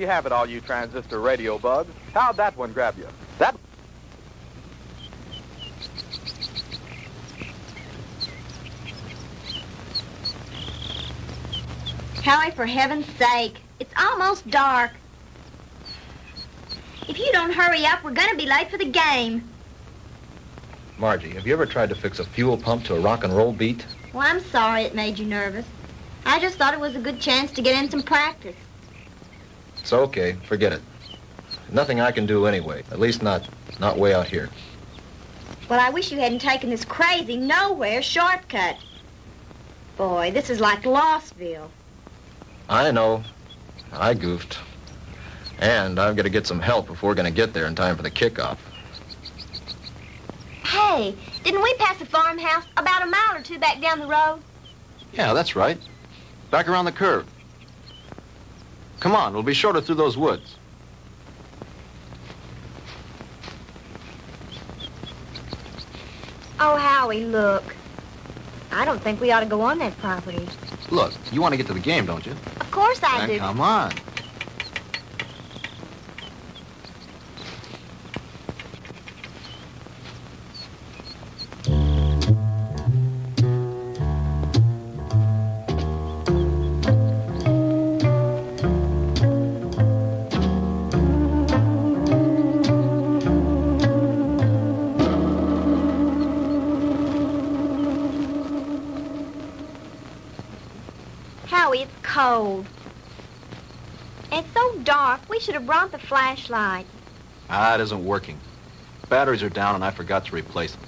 you have it, all you transistor radio bugs. How'd that one grab you? That... Howie, for heaven's sake, it's almost dark. If you don't hurry up, we're going to be late for the game. Margie, have you ever tried to fix a fuel pump to a rock and roll beat? Well, I'm sorry it made you nervous. I just thought it was a good chance to get in some practice. It's okay. Forget it. Nothing I can do anyway. At least not way out here. Well, I wish you hadn't taken this crazy nowhere shortcut. Boy, this is like Lostville. I know. I goofed. And I've got to get some help if we're going to get there in time for the kickoff. Hey, didn't we pass a farmhouse about a mile or two back down the road? Yeah, that's right. Back around the curve. Come on, we'll be shorter through those woods. Oh, Howie, look. I don't think we ought to go on that property. Look, you want to get to the game, don't you? Of course I Then do. come on. Howie, it's cold. And it's so dark, we should have brought the flashlight. It isn't working. Batteries are down and I forgot to replace them.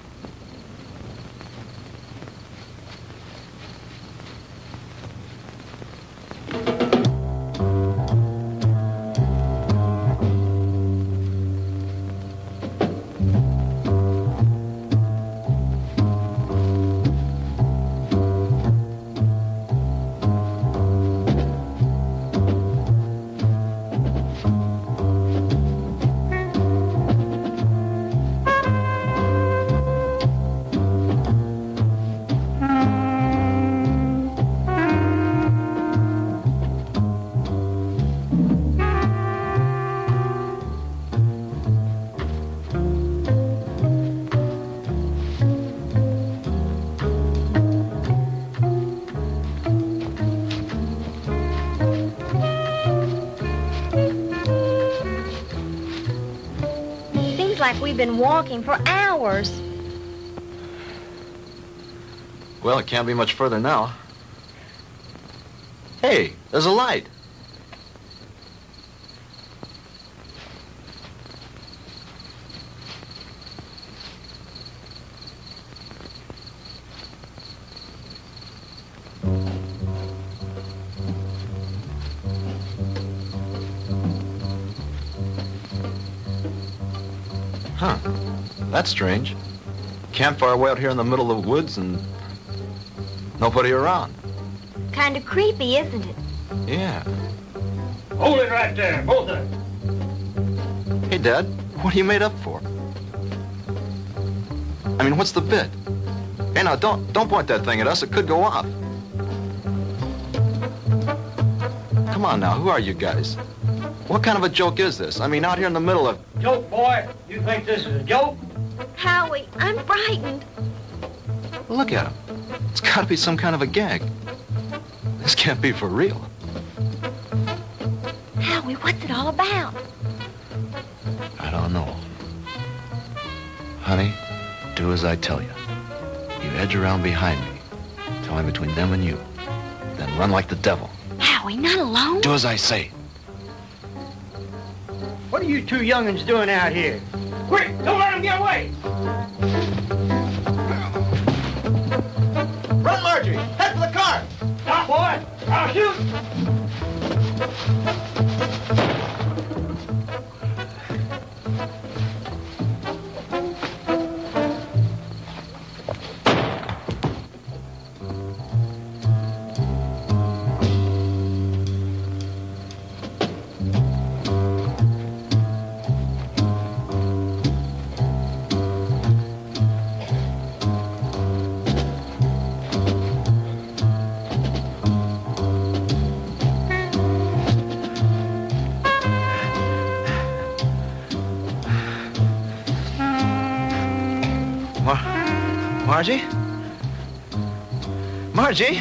Like we've been walking for hours. Well, it can't be much further now. Hey, there's a light. Huh. That's strange. Campfire way out here in the middle of the woods and nobody around. Kind of creepy, isn't it? Yeah. Hold it right there, both of them. Hey, Dad, what are you made up for? I mean, what's the bit? Hey, now, don't point that thing at us. It could go off. Come on now, who are you guys? What kind of a joke is this? I mean, out here in the middle of... Joke, boy? You think this is a joke? Howie, I'm frightened. Look at him. It's got to be some kind of a gag. This can't be for real. Howie, what's it all about? I don't know. Honey, do as I tell you. You edge around behind me. Tell me between them and you. Then run like the devil. Howie, not alone? Do as I say. What are you two young'uns doing out here? Quick, don't let them get away! Run, Margie! Head for the car! Stop, boy! I'll shoot! Margie? Margie?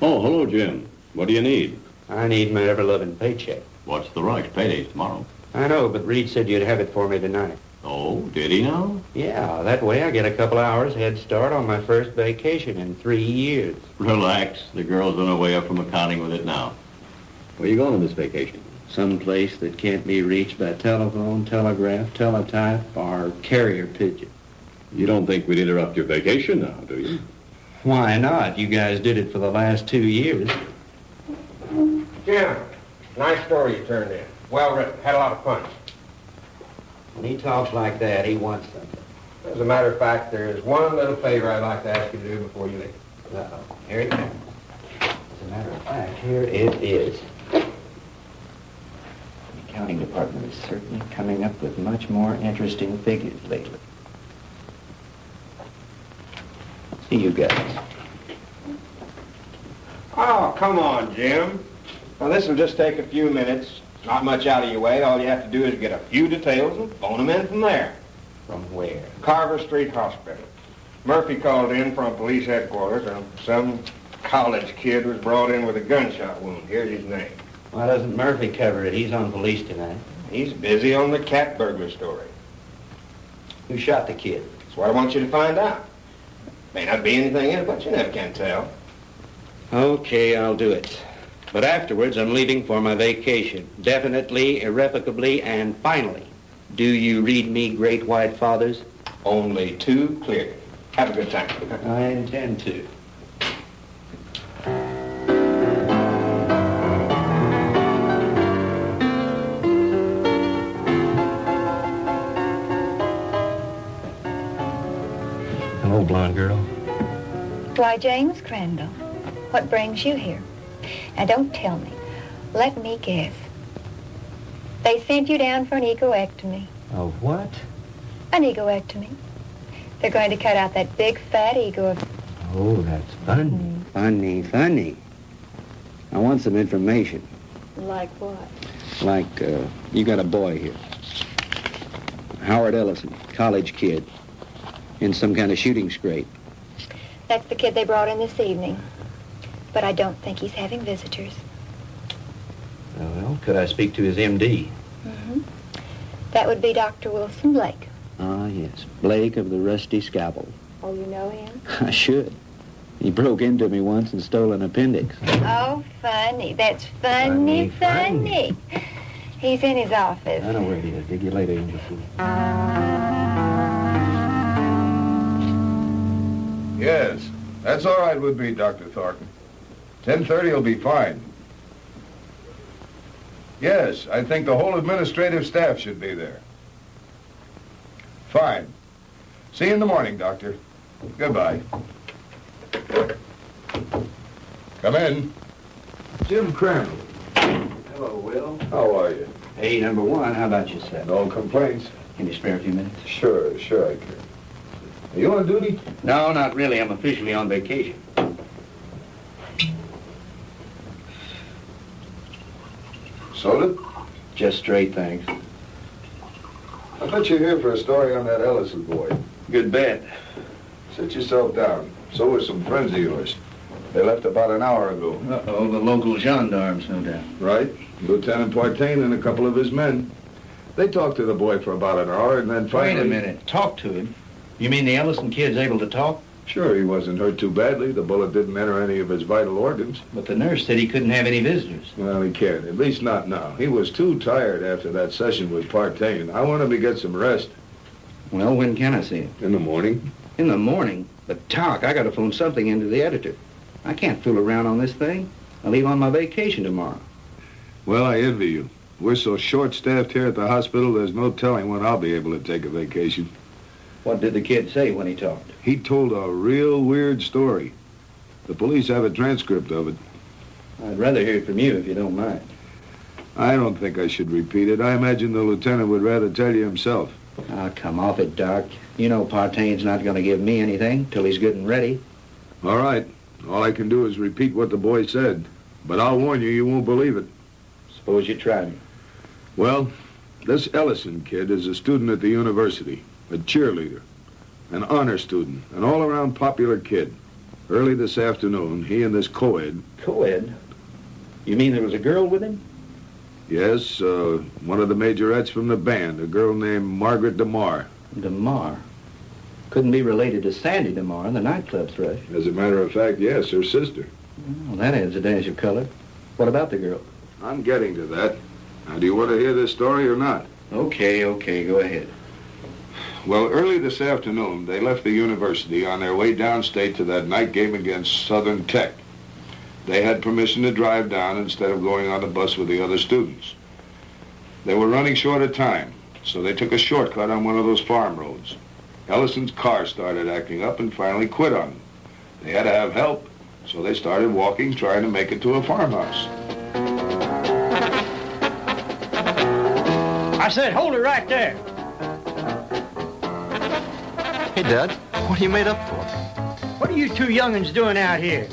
Oh, hello, Jim. What do you need? I need my ever-loving paycheck. What's the rush? Payday's tomorrow. I know, but Reed said you'd have it for me tonight. Oh, did he now? Yeah, that way I get a couple hours head start on my first vacation in 3 years. Relax. The girl's on her way up from accounting with it now. Where you going on this vacation? Some place that can't be reached by telephone, telegraph, teletype, or carrier pigeon. You don't think we'd interrupt your vacation now, do you? Why not? You guys did it for the last 2 years. Jim, nice story you turned in. Well written. Had a lot of punch. When he talks like that, he wants something. As a matter of fact, there is one little favor I'd like to ask you to do before you leave. Uh-oh. Here it comes. As a matter of fact, here it is. The accounting department is certainly coming up with much more interesting figures lately. See you guys. Oh, come on, Jim. Now, this will just take a few minutes. Not much out of your way. All you have to do is get a few details and phone them in from there. From where? Carver Street Hospital. Murphy called in from police headquarters, and some college kid was brought in with a gunshot wound. Here's his name. Why doesn't Murphy cover it? He's on police tonight. He's busy on the cat burglar story. Who shot the kid? That's what I want you to find out. May not be anything in it, but you never can tell. Okay, I'll do it. But afterwards, I'm leaving for my vacation. Definitely, irrevocably, and finally. Do you read me Great White Fathers? Only too clearly. Have a good time. I intend to. Hello, blonde girl. Why, James Crandall, what brings you here? Now, don't tell me. Let me guess. They sent you down for an egoectomy. Oh, what? An egoectomy. They're going to cut out that big, fat ego of... Oh, that's funny. Funny. I want some information. Like what? Like, you got a boy here. Howard Ellison, college kid. In some kind of shooting scrape. That's the kid they brought in this evening. But I don't think he's having visitors. Well, could I speak to his MD? Mm-hmm. That would be Dr. Wilson Blake. Ah, yes. Blake of the Rusty Scalpel. Oh, you know him? I should. He broke into me once and stole an appendix. Oh, funny. That's funny. He's in his office. I know where he is. Dig you later, Angel. Yes, that's all right with me, Dr. Thornton. 10:30 will be fine. Yes, I think the whole administrative staff should be there. Fine. See you in the morning, Doctor. Goodbye. Come in. Jim Crandall. Hello, Will. How are you? Hey, number one, how about yourself? No complaints? Can you spare a few minutes? Sure I can. Are you on duty? No, not really. I'm officially on vacation. Soda? Just straight, thanks. I bet you're here for a story on that Ellison boy. Good bet. Sit yourself down. So are some friends of yours. They left about an hour ago. Uh-oh, the local gendarmes, no doubt. Right. Lieutenant Partain and a couple of his men. They talked to the boy for about an hour and then finally... Wait a minute. Talk to him? You mean the Ellison kid's able to talk? Sure, he wasn't hurt too badly. The bullet didn't enter any of his vital organs. But the nurse said he couldn't have any visitors. Well, he can't. At least not now. He was too tired after that session with Partain. I want him to get some rest. Well, when can I see him? In the morning. In the morning? But talk, I gotta phone something into the editor. I can't fool around on this thing. I leave on my vacation tomorrow. Well, I envy you. We're so short-staffed here at the hospital, there's no telling when I'll be able to take a vacation. What did the kid say when he talked? He told a real weird story. The police have a transcript of it. I'd rather hear it from you if you don't mind. I don't think I should repeat it. I imagine the lieutenant would rather tell you himself. Oh, come off it, Doc. You know Partaine's not going to give me anything till he's good and ready. All right. All I can do is repeat what the boy said. But I'll warn you, you won't believe it. Suppose you try me. Well, this Ellison kid is a student at the university, a cheerleader, an honor student, an all-around popular kid. Early this afternoon, he and this co-ed... Co-ed? You mean there was a girl with him? Yes, one of the majorettes from the band, a girl named Margaret DeMar. DeMar? Couldn't be related to Sandy DeMar, the nightclub thrush. As a matter of fact, yes, her sister. Well, that adds a dash of color. What about the girl? I'm getting to that. Now, do you want to hear this story or not? Okay, go ahead. Well, early this afternoon, they left the university on their way downstate to that night game against Southern Tech. They had permission to drive down instead of going on the bus with the other students. They were running short of time, so they took a shortcut on one of those farm roads. Ellison's car started acting up and finally quit on them. They had to have help, so they started walking, trying to make it to a farmhouse. I said, hold it right there. Hey, Dad, what are you made up for? What are you two young'uns doing out here?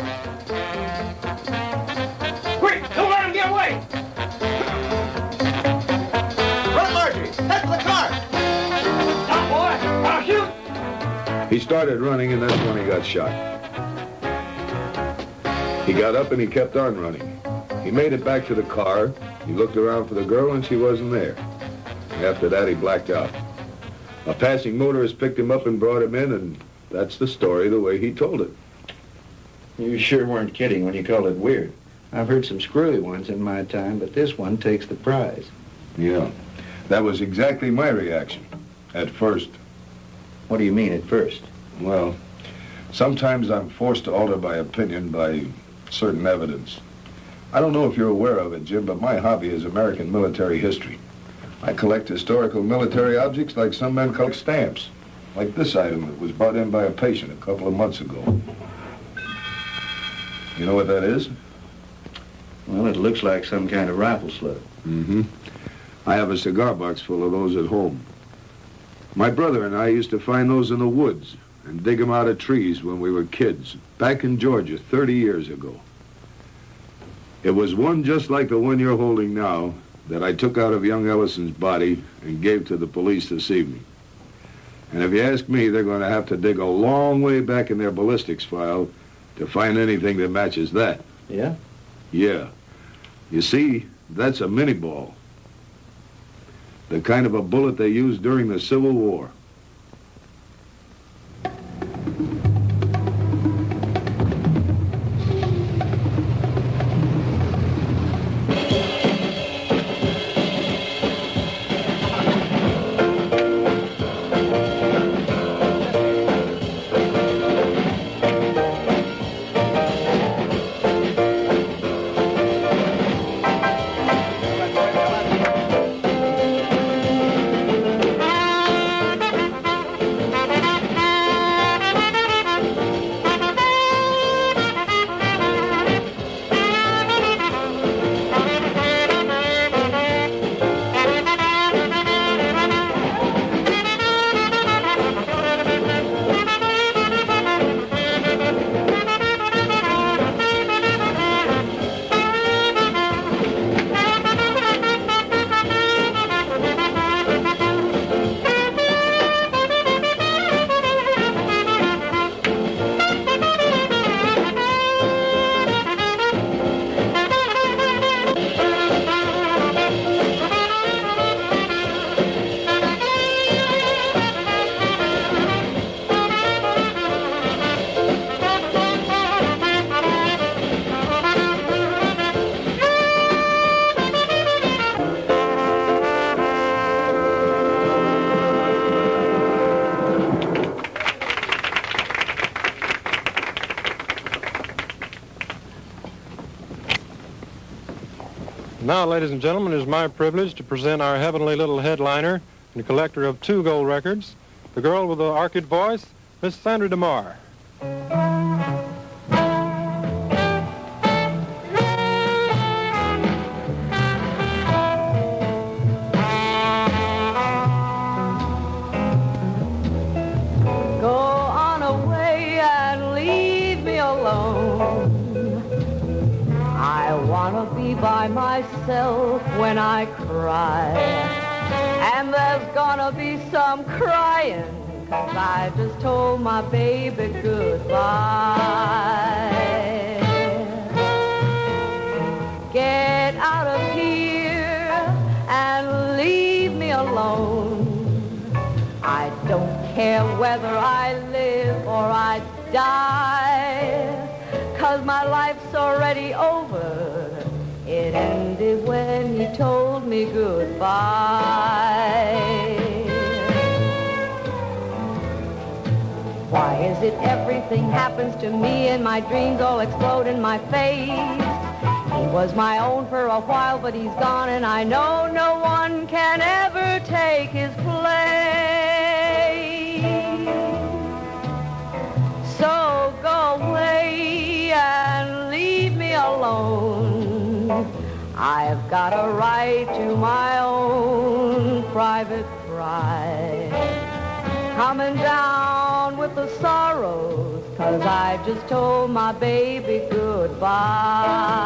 Quick, don't let him get away! Run, Marjorie! Head for the car! Stop, boy! I'll shoot! He started running, and that's when he got shot. He got up and he kept on running. He made it back to the car. He looked around for the girl, and she wasn't there. After that, he blacked out. A passing motorist picked him up and brought him in, and that's the story the way he told it. You sure weren't kidding when you called it weird. I've heard some screwy ones in my time, but this one takes the prize. Yeah, that was exactly my reaction, at first. What do you mean, at first? Well, sometimes I'm forced to alter my opinion by certain evidence. I don't know if you're aware of it, Jim, but my hobby is American military history. I collect historical military objects like some men collect stamps, like this item that was brought in by a patient a couple of months ago. You know what that is? Well, it looks like some kind of rifle slug. Mm-hmm. I have a cigar box full of those at home. My brother and I used to find those in the woods and dig them out of trees when we were kids, back in Georgia 30 years ago. It was one just like the one you're holding now that I took out of young Ellison's body and gave to the police this evening. And if you ask me, they're going to have to dig a long way back in their ballistics file to find anything that matches that. Yeah? Yeah. You see, that's a mini-ball. The kind of a bullet they used during the Civil War. Now, ladies and gentlemen, it is my privilege to present our heavenly little headliner and collector of 2 gold records, the girl with the orchid voice, Miss Sandra DeMar. Go on away and leave me alone. I want to be by myself when I cry. And there's gonna be some crying, 'cause I just told my baby goodbye. Get out of here and leave me alone. I don't care whether I live or I die, 'cause my life's already over. It ended when he told me goodbye. Why is it everything happens to me and my dreams all explode in my face? He was my own for a while, but he's gone, and I know no one can ever take his place. So go away and leave me alone. I've got a right to my own private pride. Coming down with the sorrows, 'cause I just told my baby goodbye.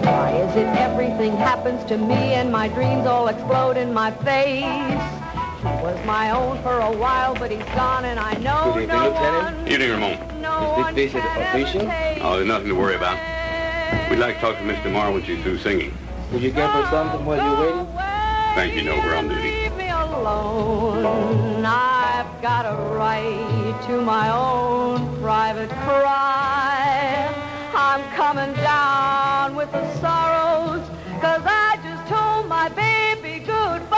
Why is it everything happens to me and my dreams all explode in my face? He was my own for a while, but he's gone, and I know Good evening, no Lieutenant. one. Evening, Ramon. No Is this visit official? Oh, there's nothing to worry about. We'd like to talk to Miss DeMar when she's through singing. Did you get her something while you're waiting? Thank you, no, we're on duty. Leave me alone. I've got a right to my own private cry. I'm coming down with the sorrows, 'cause I just told my baby goodbye.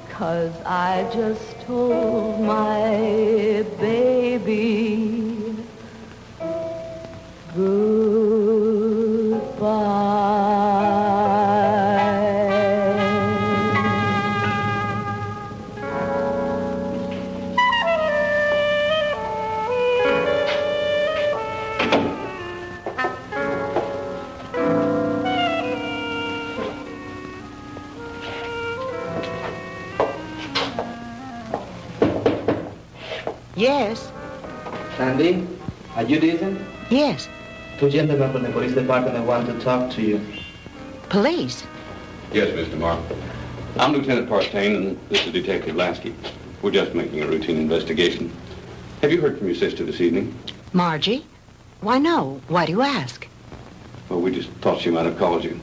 'Cause I just told my baby Yes. Sandy, are you decent? Yes. 2 gentlemen from the police department want to talk to you. Police? Yes, Miss DeMar. I'm Lieutenant Partain, and this is Detective Lasky. We're just making a routine investigation. Have you heard from your sister this evening? Margie? Why, no. Why do you ask? Well, we just thought she might have called you.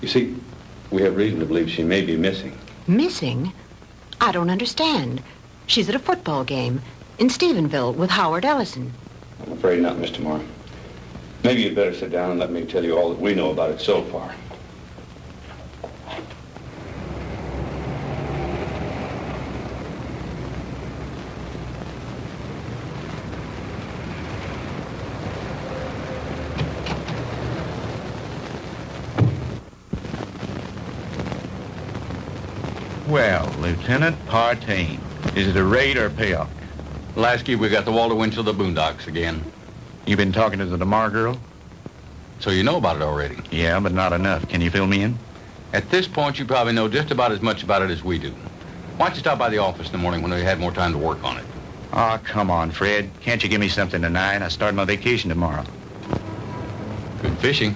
You see, we have reason to believe she may be missing. Missing? I don't understand. She's at a football game in Stephenville with Howard Ellison. I'm afraid not, Miss DeMar. Maybe you'd better sit down and let me tell you all that we know about it so far. Well, Lieutenant Partain, is it a raid or a payoff? Lasky, we got the Walter Winchell of the Boondocks again. You been talking to the DeMar girl? So you know about it already? Yeah, but not enough. Can you fill me in? At this point, you probably know just about as much about it as we do. Why don't you stop by the office in the morning when we had more time to work on it? Oh, come on, Fred. Can't you give me something tonight? I start my vacation tomorrow. Good fishing.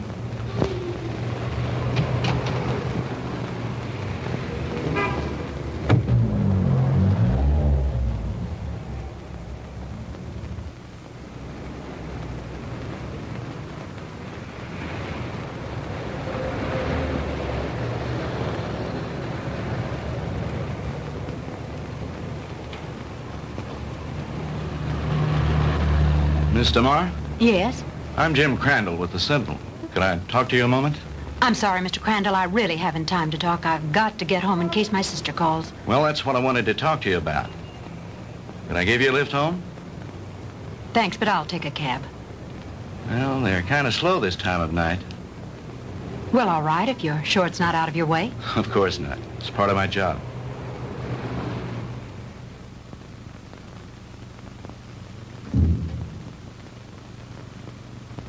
Miss DeMar? Yes? I'm Jim Crandall with the Sentinel. Could I talk to you a moment? I'm sorry, Mr. Crandall. I really haven't time to talk. I've got to get home in case my sister calls. Well, that's what I wanted to talk to you about. Can I give you a lift home? Thanks, but I'll take a cab. Well, they're kind of slow this time of night. Well, all right, if you're sure it's not out of your way. Of course not. It's part of my job.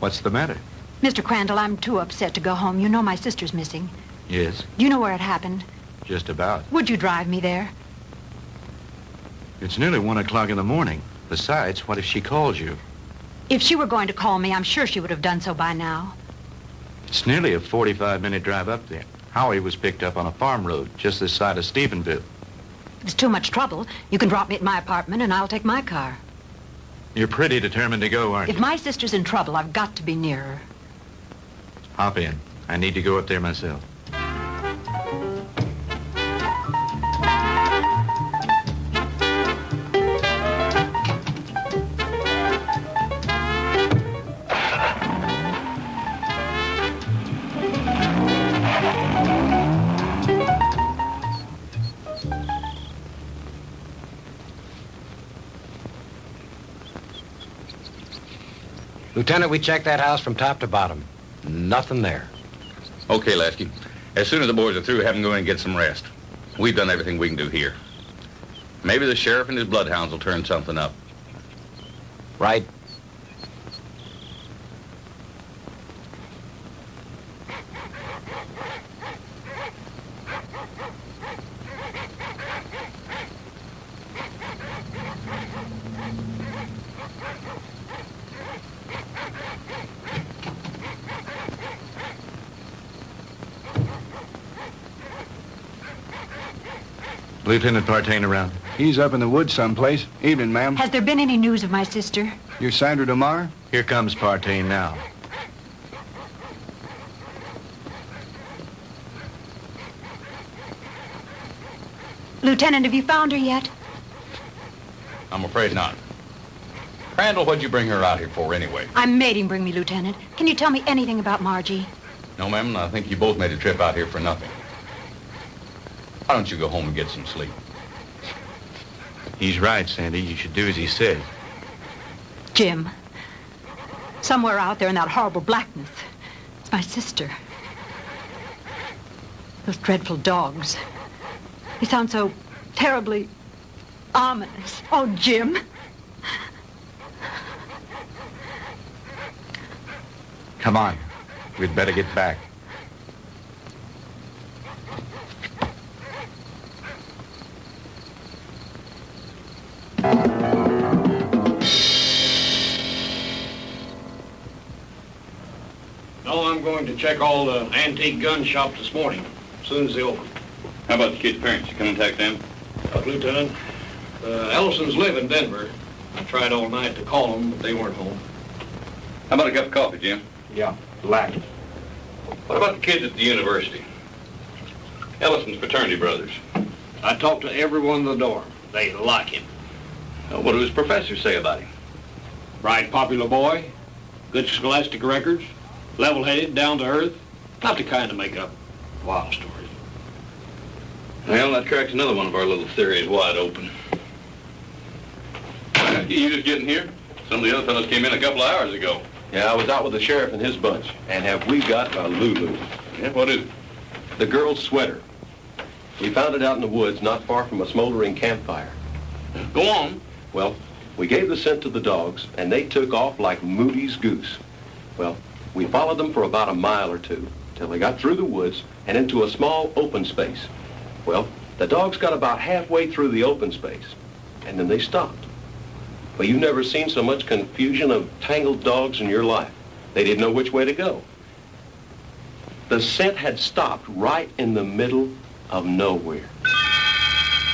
What's the matter? Mr. Crandall, I'm too upset to go home. You know my sister's missing. Yes, Do you know where it happened? just about. Would you drive me there? It's nearly 1 o'clock in the morning. Besides, what if she calls you? If she were going to call me, I'm sure she would have done so by now. It's nearly a 45-minute drive up there. Howie was picked up on a farm road just this side of Stephenville. If it's too much trouble, you can drop me at my apartment and I'll take my car. You're pretty determined to go, aren't you? If my sister's in trouble, I've got to be near her. Hop in. I need to go up there myself. Lieutenant, we checked that house from top to bottom. Nothing there. Okay, Lasky. As soon as the boys are through, have them go in and get some rest. We've done everything we can do here. Maybe the sheriff and his bloodhounds will turn something up. Right. Lieutenant Partain around? He's up in the woods someplace. Evening, ma'am. Has there been any news of my sister? You're Sandra DeMar? Here comes Partain now. Lieutenant, have you found her yet? I'm afraid not. Crandall, what'd you bring her out here for anyway? I made him bring me, Lieutenant. Can you tell me anything about Margie? No, ma'am, I think you both made a trip out here for nothing. Why don't you go home and get some sleep? He's right, Sandy. You should do as he said. Jim, somewhere out there in that horrible blackness, it's my sister. Those dreadful dogs. They sound so terribly ominous. Oh, Jim. Come on. We'd better get back. No, I'm going to check all the antique gun shops this morning, as soon as they open. How about the kid's parents? You contact them? Lieutenant, Ellisons live in Denver. I tried all night to call them, but they weren't home. How about a cup of coffee, Jim? Yeah, black. What about the kids at the university? Ellison's fraternity brothers. I talked to everyone in the dorm. They like him. What do his professors say about him? Bright, popular boy, good scholastic records, level-headed, down to earth. Not the kind to make up wild stories. Well, that cracks another one of our little theories wide open. You just getting here? Some of the other fellows came in a couple of hours ago. Yeah, I was out with the sheriff and his bunch. And have we got a Lulu? Yeah, what is it? The girl's sweater. We found it out in the woods not far from a smoldering campfire. Go on. Well, we gave the scent to the dogs, and they took off like Moody's goose. Well, we followed them for about a mile or two, till they got through the woods and into a small open space. Well, the dogs got about halfway through the open space, and then they stopped. Well, you've never seen so much confusion of tangled dogs in your life. They didn't know which way to go. The scent had stopped right in the middle of nowhere.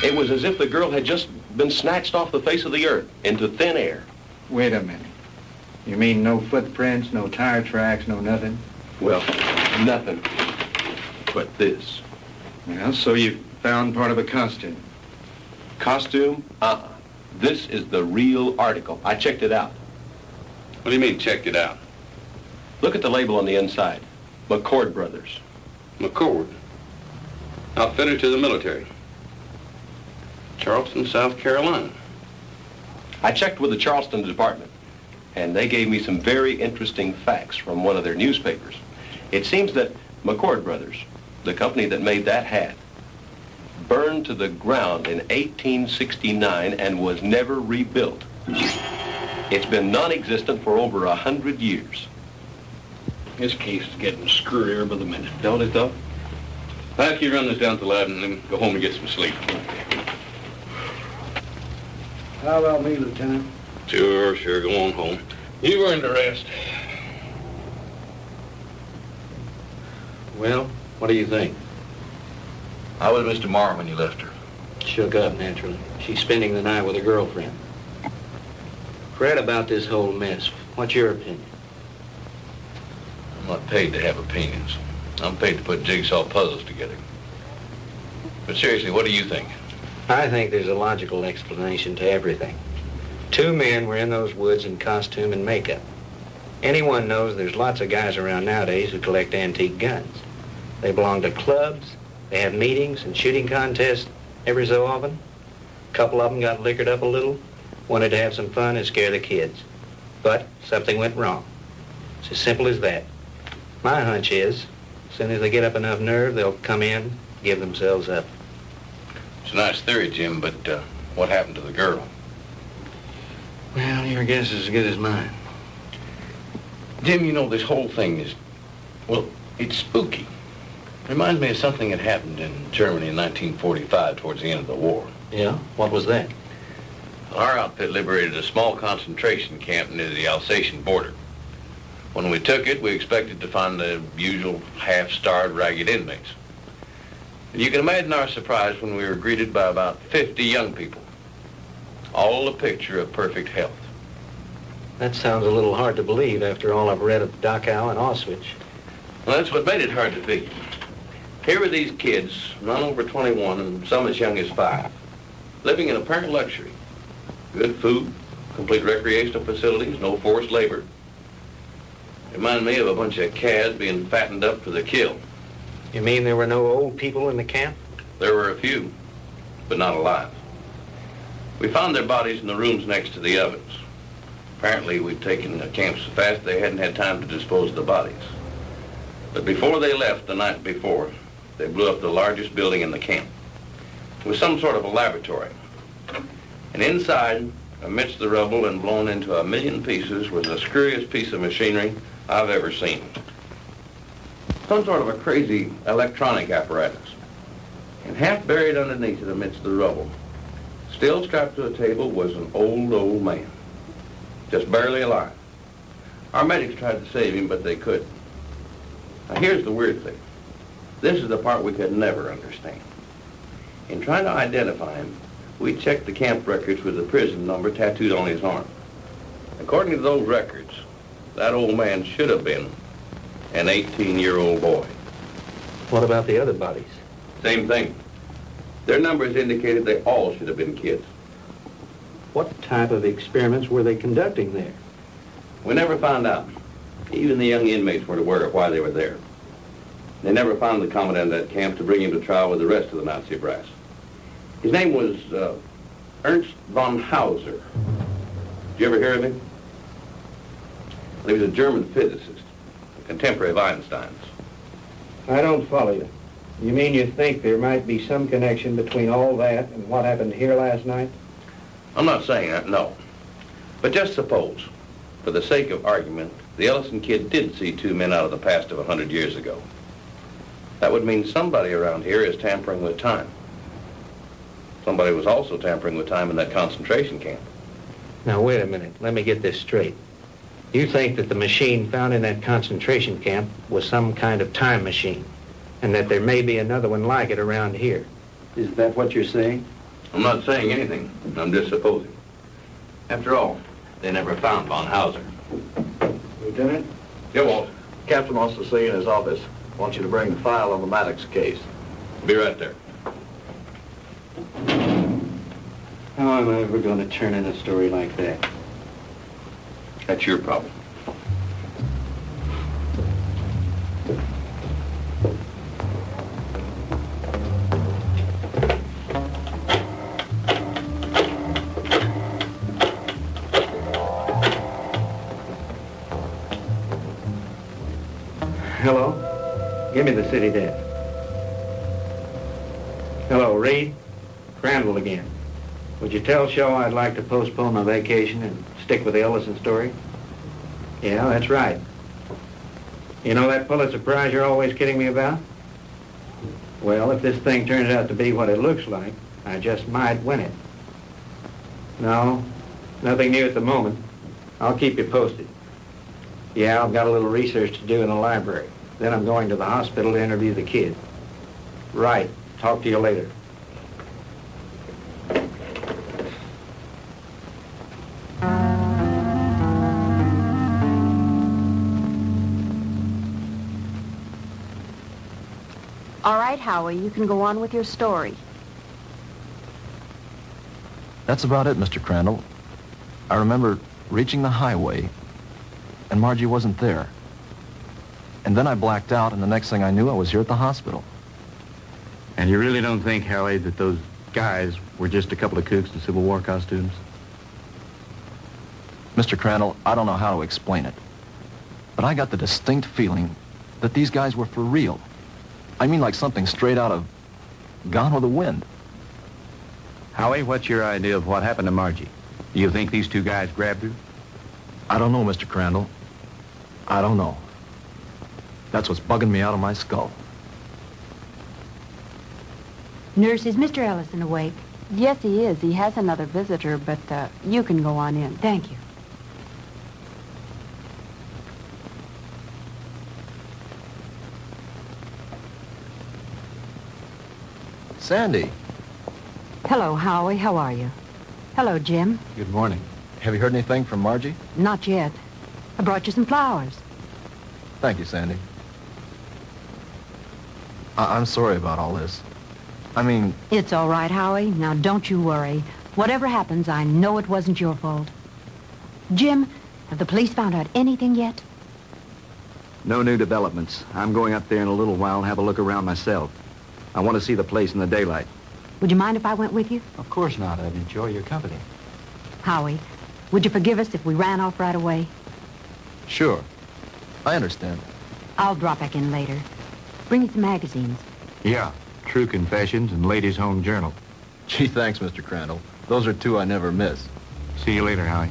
It was as if the girl had just been snatched off the face of the earth into thin air. Wait a minute. You mean no footprints, no tire tracks, no nothing? Well, nothing but this. Well, so you found part of a costume. Costume? This is the real article. I checked it out. What do you mean, checked it out? Look at the label on the inside. McCord Brothers. McCord? Outfitter to the military. Charleston, South Carolina. I checked with the Charleston department, and they gave me some very interesting facts from one of their newspapers. It seems that McCord Brothers, the company that made that hat, burned to the ground in 1869 and was never rebuilt. It's been non-existent for over 100 years. This case is getting screwier by the minute. Don't it, though? I'll have you run this down to the lab and then go home and get some sleep. How about me, Lieutenant? Sure, go on home. You've earned a rest. Well, what do you think? How was Mr. Marr when you left her? Shook up, naturally. She's spending the night with a girlfriend. Fred, about this whole mess, what's your opinion? I'm not paid to have opinions. I'm paid to put jigsaw puzzles together. But seriously, what do you think? I think there's a logical explanation to everything. Two men were in those woods in costume and makeup. Anyone knows there's lots of guys around nowadays who collect antique guns. They belong to clubs, they have meetings and shooting contests every so often. A couple of them got liquored up a little, wanted to have some fun and scare the kids. But something went wrong. It's as simple as that. My hunch is, as soon as they get up enough nerve, they'll come in, give themselves up. It's a nice theory, Jim, but what happened to the girl? Well, your guess is as good as mine. Jim, you know, this whole thing is, well, it's spooky. Reminds me of something that happened in Germany in 1945 towards the end of the war. Yeah? What was that? Our outfit liberated a small concentration camp near the Alsatian border. When we took it, we expected to find the usual half-starved, ragged inmates. And you can imagine our surprise when we were greeted by about 50 young people, all a picture of perfect health. That sounds a little hard to believe after all I've read of Dachau and Auschwitz. Well, that's what made it hard to figure. Here were these kids, none over 21 and some as young as 5, living in apparent luxury. Good food, complete recreational facilities, no forced labor. Reminded me of a bunch of calves being fattened up for the kill. You mean there were no old people in the camp? There were a few, but not alive. We found their bodies in the rooms next to the ovens. Apparently, we'd taken the camp so fast they hadn't had time to dispose of the bodies. But before they left the night before, they blew up the largest building in the camp. It was some sort of a laboratory. And inside, amidst the rubble and blown into a million pieces, was the screwiest piece of machinery I've ever seen. Some sort of a crazy electronic apparatus. And half buried underneath it amidst the rubble, still strapped to a table, was an old man. Just barely alive. Our medics tried to save him, but they couldn't. Now here's the weird thing. This is the part we could never understand. In trying to identify him, we checked the camp records with the prison number tattooed on his arm. According to those records, that old man should have been an 18-year-old boy. What about the other bodies? Same thing. Their numbers indicated they all should have been kids. What type of experiments were they conducting there? We never found out. Even the young inmates weren't aware of why they were there. They never found the commandant of that camp to bring him to trial with the rest of the Nazi brass. His name was Ernst von Hauser. Did you ever hear of him? He was a German physicist, a contemporary of Einstein's. I don't follow you. You mean you think there might be some connection between all that and what happened here last night? I'm not saying that, no. But just suppose, for the sake of argument, the Ellison kid did see two men out of the past of 100 years ago. That would mean somebody around here is tampering with time. Somebody was also tampering with time in that concentration camp. Now, wait a minute. Let me get this straight. You think that the machine found in that concentration camp was some kind of time machine, and that there may be another one like it around here. Is that what you're saying? I'm not saying anything. I'm just supposing. After all, they never found von Hauser. Lieutenant? Yeah, Walt. Captain wants to see you in his office. Wants you to bring the file on the Maddox case. Be right there. How am I ever going to turn in a story like that? That's your problem. me the city desk. Hello, Reed. Crandall again. Would you tell Shaw I'd like to postpone my vacation and stick with the Ellison story? Yeah, that's right. You know that Pulitzer Prize you're always kidding me about? Well, if this thing turns out to be what it looks like, I just might win it. No, nothing new at the moment. I'll keep you posted. Yeah, I've got a little research to do in the library. Then I'm going to the hospital to interview the kid. Right. Talk to you later. All right, Howie, you can go on with your story. That's about it, Mr. Crandall. I remember reaching the highway, and Margie wasn't there. And then I blacked out, and the next thing I knew, I was here at the hospital. And you really don't think, Howie, that those guys were just a couple of kooks in Civil War costumes? Mr. Crandall, I don't know how to explain it, but I got the distinct feeling that these guys were for real. I mean, like something straight out of Gone with the Wind. Howie, what's your idea of what happened to Margie? Do you think these two guys grabbed her? I don't know, Mr. Crandall. I don't know. That's what's bugging me out of my skull. Nurse, is Mr. Ellison awake? Yes, he is. He has another visitor, but you can go on in. Thank you. Sandy. Hello, Howie. How are you? Hello, Jim. Good morning. Have you heard anything from Margie? Not yet. I brought you some flowers. Thank you, Sandy. I'm sorry about all this. I mean... It's all right, Howie. Now, don't you worry. Whatever happens, I know it wasn't your fault. Jim, have the police found out anything yet? No new developments. I'm going up there in a little while and have a look around myself. I want to see the place in the daylight. Would you mind if I went with you? Of course not. I'd enjoy your company. Howie, would you forgive us if we ran off right away? Sure. I understand. I'll drop back in later. Bring you some magazines. Yeah. True Confessions and Ladies' Home Journal. Gee, thanks, Mr. Crandall. Those are two I never miss. See you later, Howie.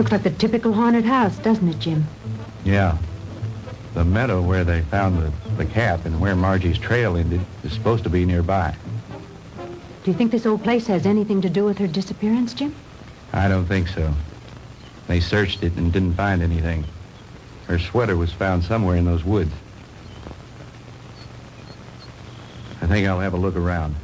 Looks like the typical haunted house, doesn't it, Jim? Yeah. The meadow where they found the cap and where Margie's trail ended is supposed to be nearby. Do you think this old place has anything to do with her disappearance, Jim? I don't think so. They searched it and didn't find anything. Her sweater was found somewhere in those woods. I think I'll have a look around.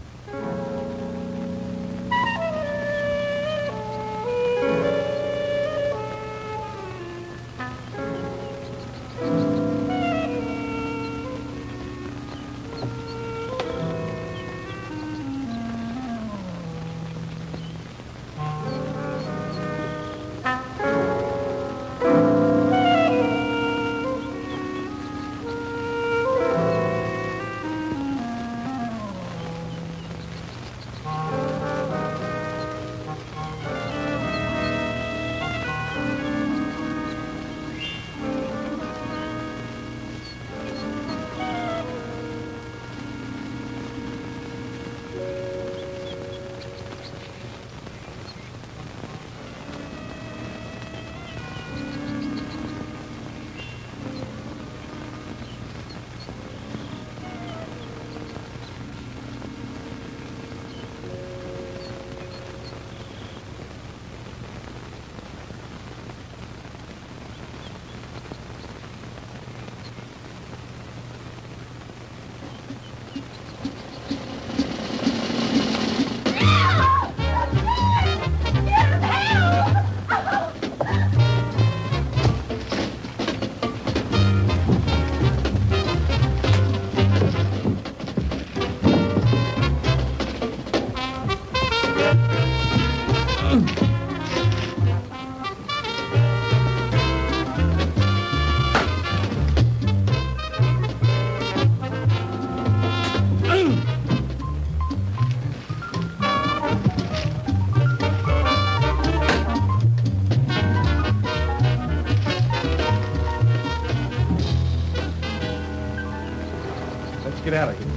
get out of here.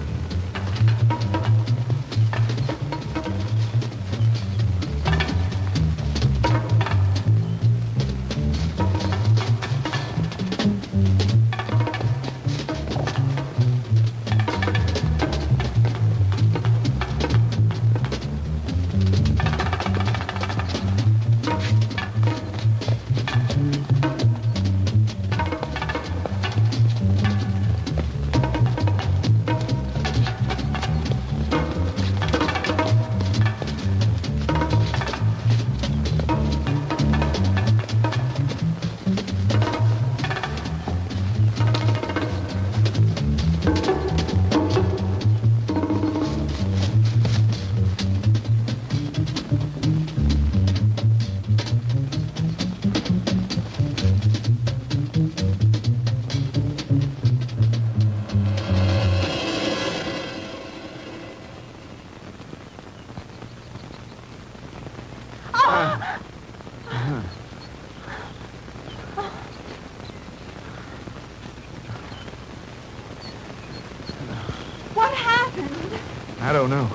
What happened? I don't know,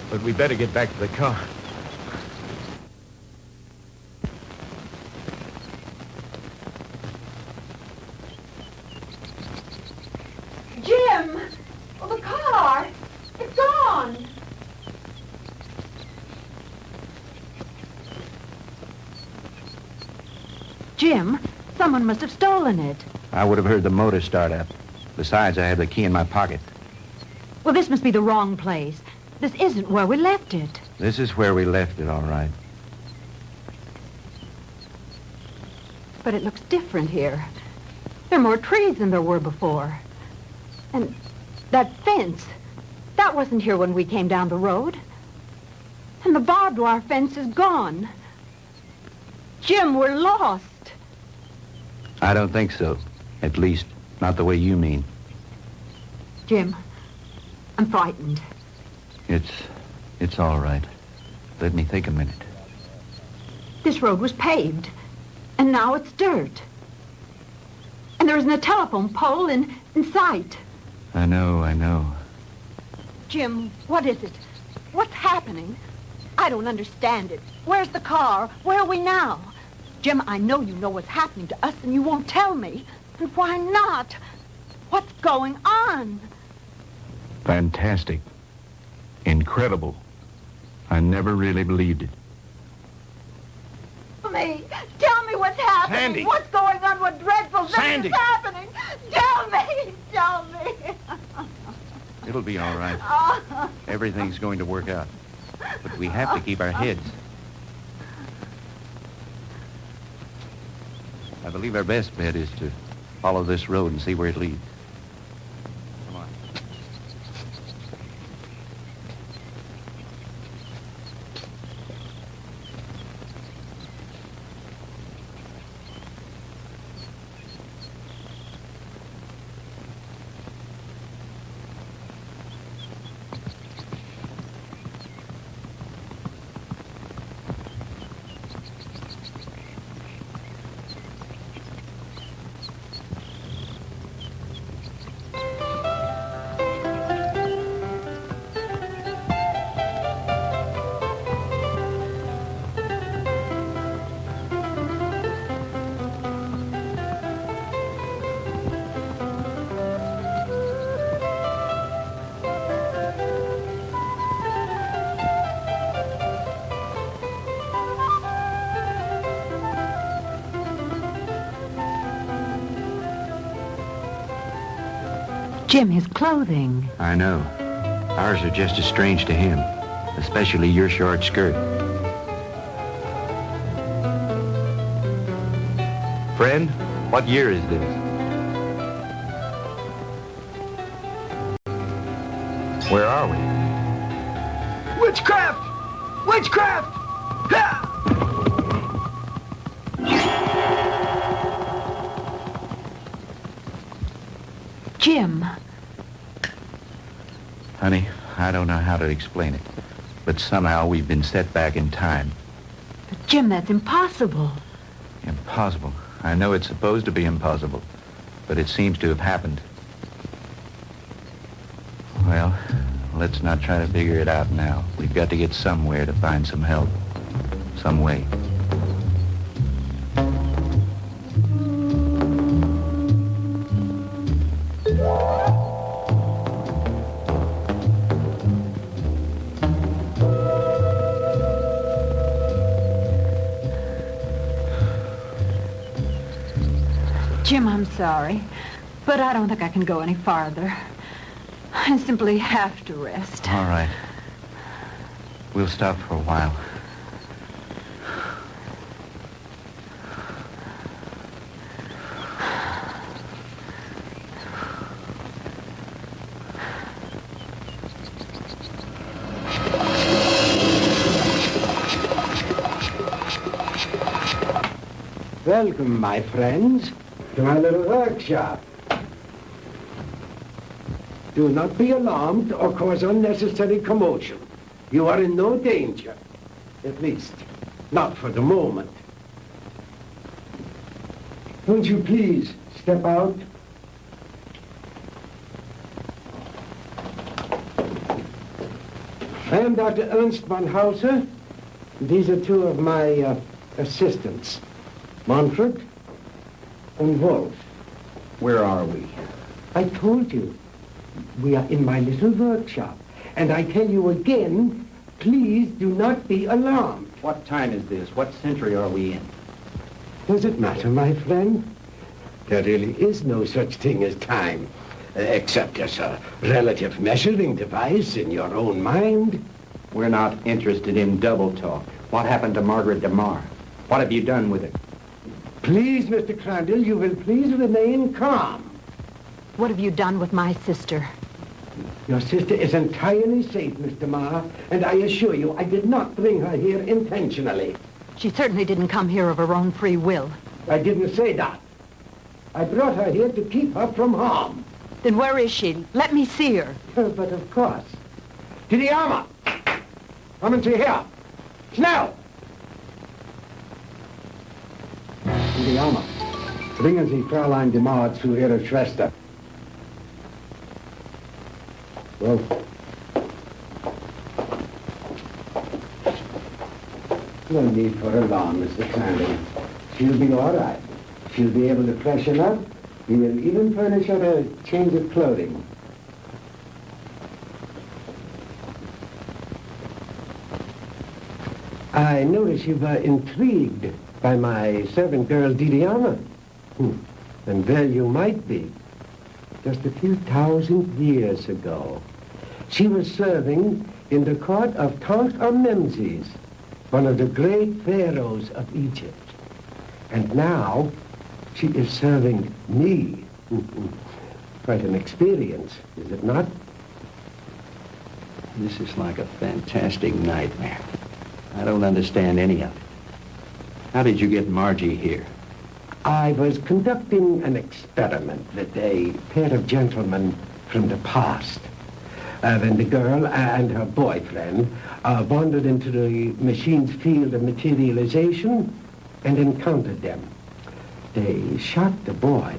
but we better get back to the car. Jim! Well, the car! It's gone! Jim, someone must have stolen it. I would have heard the motor start up. Besides, I had the key in my pocket. Well, this must be the wrong place. This isn't where we left it. This is where we left it, all right. But it looks different here. There are more trees than there were before. And that fence, that wasn't here when we came down the road. And the barbed wire fence is gone. Jim, we're lost. I don't think so. At least, not the way you mean. Jim, I'm frightened. It's all right. Let me think a minute. This road was paved, and now it's dirt. And there isn't a telephone pole in sight. I know. Jim, what is it? What's happening? I don't understand it. Where's the car? Where are we now? Jim, I know you know what's happening to us, and you won't tell me. And why not? What's going on? Fantastic. Incredible. I never really believed it. Tell me what's happening. Sandy. What's going on? What dreadful thing Sandy. is happening? Tell me. It'll be all right. Everything's going to work out. But we have to keep our heads. I believe our best bet is to follow this road and see where it leads. Come on. Jim, his clothing. I know. Ours are just as strange to him, especially your short skirt. Friend, what year is this? Where are we? Witchcraft! Witchcraft! Ha! Jim. Honey, I don't know how to explain it, but somehow we've been set back in time. But Jim, that's impossible. Impossible. I know it's supposed to be impossible, but it seems to have happened. Well, let's not try to figure it out now. We've got to get somewhere to find some help. Some way. Jim, I'm sorry, but I don't think I can go any farther. I simply have to rest. All right. We'll stop for a while. Welcome, my friends, to my little workshop. Do not be alarmed or cause unnecessary commotion. You are in no danger. At least, not for the moment. Won't you please step out? I am Dr. Ernst von Hauser. These are two of my assistants, Manfred and Wolf. Where are we? I told you. We are in my little workshop. And I tell you again, please do not be alarmed. What time is this? What century are we in? Does it matter, my friend? There really is no such thing as time, except as a relative measuring device in your own mind. We're not interested in double talk. What happened to Margaret DeMar? What have you done with it? Please, Mr. Crandall, you will please remain calm. What have you done with my sister? Your sister is entirely safe, Mr. Marr, and I assure you I did not bring her here intentionally. She certainly didn't come here of her own free will. I didn't say that. I brought her here to keep her from harm. Then where is she? Let me see her. But of course. To the armor! Kommen Sie her! Schnell! To the armor. Bringen Sie Fräulein DeMar zu ihrer Schwester. Well, no need for alarm, Mr. Crandall. She'll be all right. She'll be able to freshen up. We will even furnish her a change of clothing. I notice you were intrigued by my servant girl, Didiana. And there you might be. Just a few thousand years ago, she was serving in the court of Tutankhamun, one of the great pharaohs of Egypt. And now, she is serving me. Quite an experience, is it not? This is like a fantastic nightmare. I don't understand any of it. How did you get Margie here? I was conducting an experiment with a pair of gentlemen from the past. When the girl and her boyfriend wandered into the machine's field of materialization and encountered them. They shot the boy.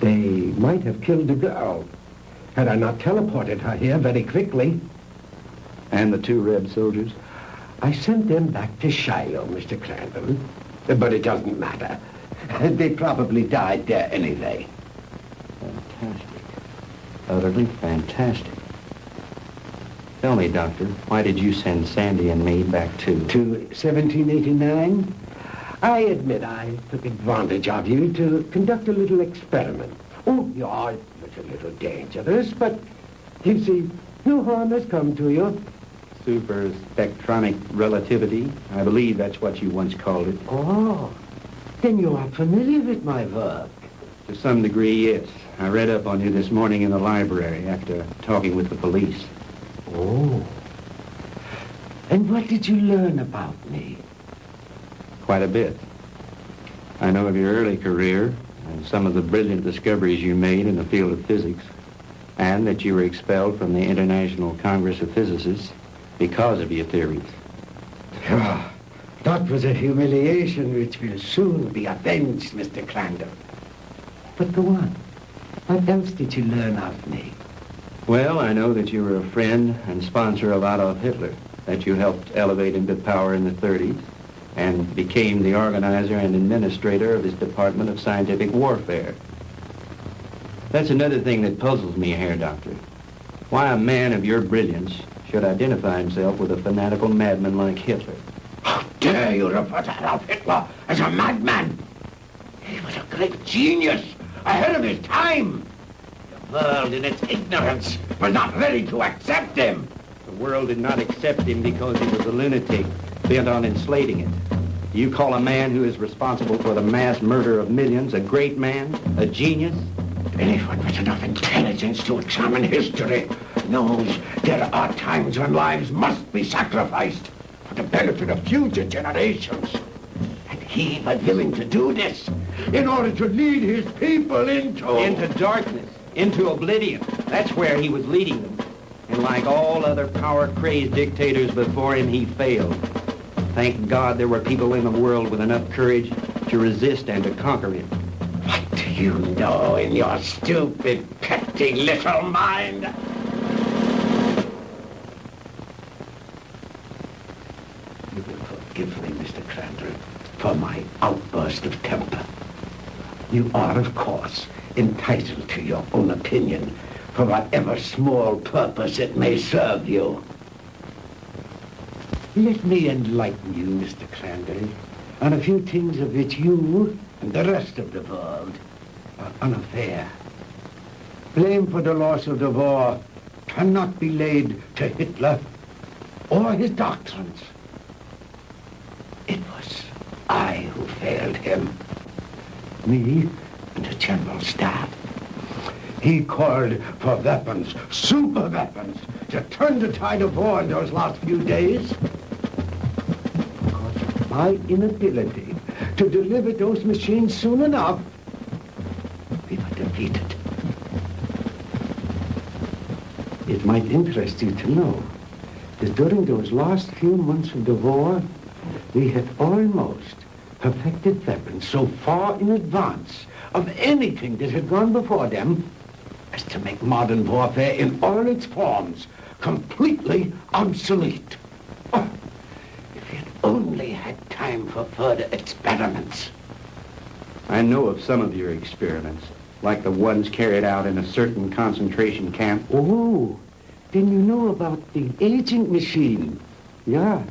They might have killed the girl had I not teleported her here very quickly. And the two red soldiers? I sent them back to Shiloh, Mr. Crandall. But it doesn't matter. They probably died there anyway. Fantastic. Utterly fantastic. Tell me, Doctor, why did you send Sandy and me back to 1789? I admit I took advantage of you to conduct a little experiment. Oh, yeah, it was a little dangerous, but you see, no harm has come to you. super spectronic relativity? I believe that's what you once called it. Oh, then you are familiar with my work. To some degree, yes. I read up on you this morning in the library after talking with the police. Oh. And what did you learn about me? Quite a bit. I know of your early career and some of the brilliant discoveries you made in the field of physics, and that you were expelled from the International Congress of Physicists because of your theories. Oh, that was a humiliation which will soon be avenged, Mr. Crandall. But go on. What else did you learn of me? Well, I know that you were a friend and sponsor of Adolf Hitler, that you helped elevate him to power in the 30s, and became the organizer and administrator of his Department of Scientific Warfare. That's another thing that puzzles me, Herr Doctor. Why a man of your brilliance should identify himself with a fanatical madman like Hitler. How dare you refer to Adolf Hitler as a madman? He was a great genius, ahead of his time. The world, in its ignorance, was not ready to accept him. The world did not accept him because he was a lunatic, bent on enslaving it. Do you call a man who is responsible for the mass murder of millions a great man, a genius? Anyone with enough intelligence to examine history knows there are times when lives must be sacrificed for the benefit of future generations. And he was willing to do this in order to lead his people into darkness, into oblivion. That's where he was leading them. And like all other power-crazed dictators before him, he failed. Thank God there were people in the world with enough courage to resist and to conquer him. What do you know in your stupid, petty little mind? You will forgive me, Mr. Crandall, for my outburst of temper. You are, of course, entitled to your own opinion for whatever small purpose it may serve you. Let me enlighten you, Mr. Crandall, on a few things of which you and the rest of the world are unaware. Blame for the loss of the war cannot be laid to Hitler or his doctrines. It was I who failed him. Me and the General Staff. He called for weapons, super weapons, to turn the tide of war in those last few days. Because of my inability to deliver those machines soon enough, we were defeated. It might interest you to know that during those last few months of the war, we had almost perfected weapons so far in advance of anything that had gone before them as to make modern warfare in all its forms completely obsolete. Oh, if we had only had time for further experiments. I know of some of your experiments, like the ones carried out in a certain concentration camp. Oh, then you know about the aging machine. Yeah,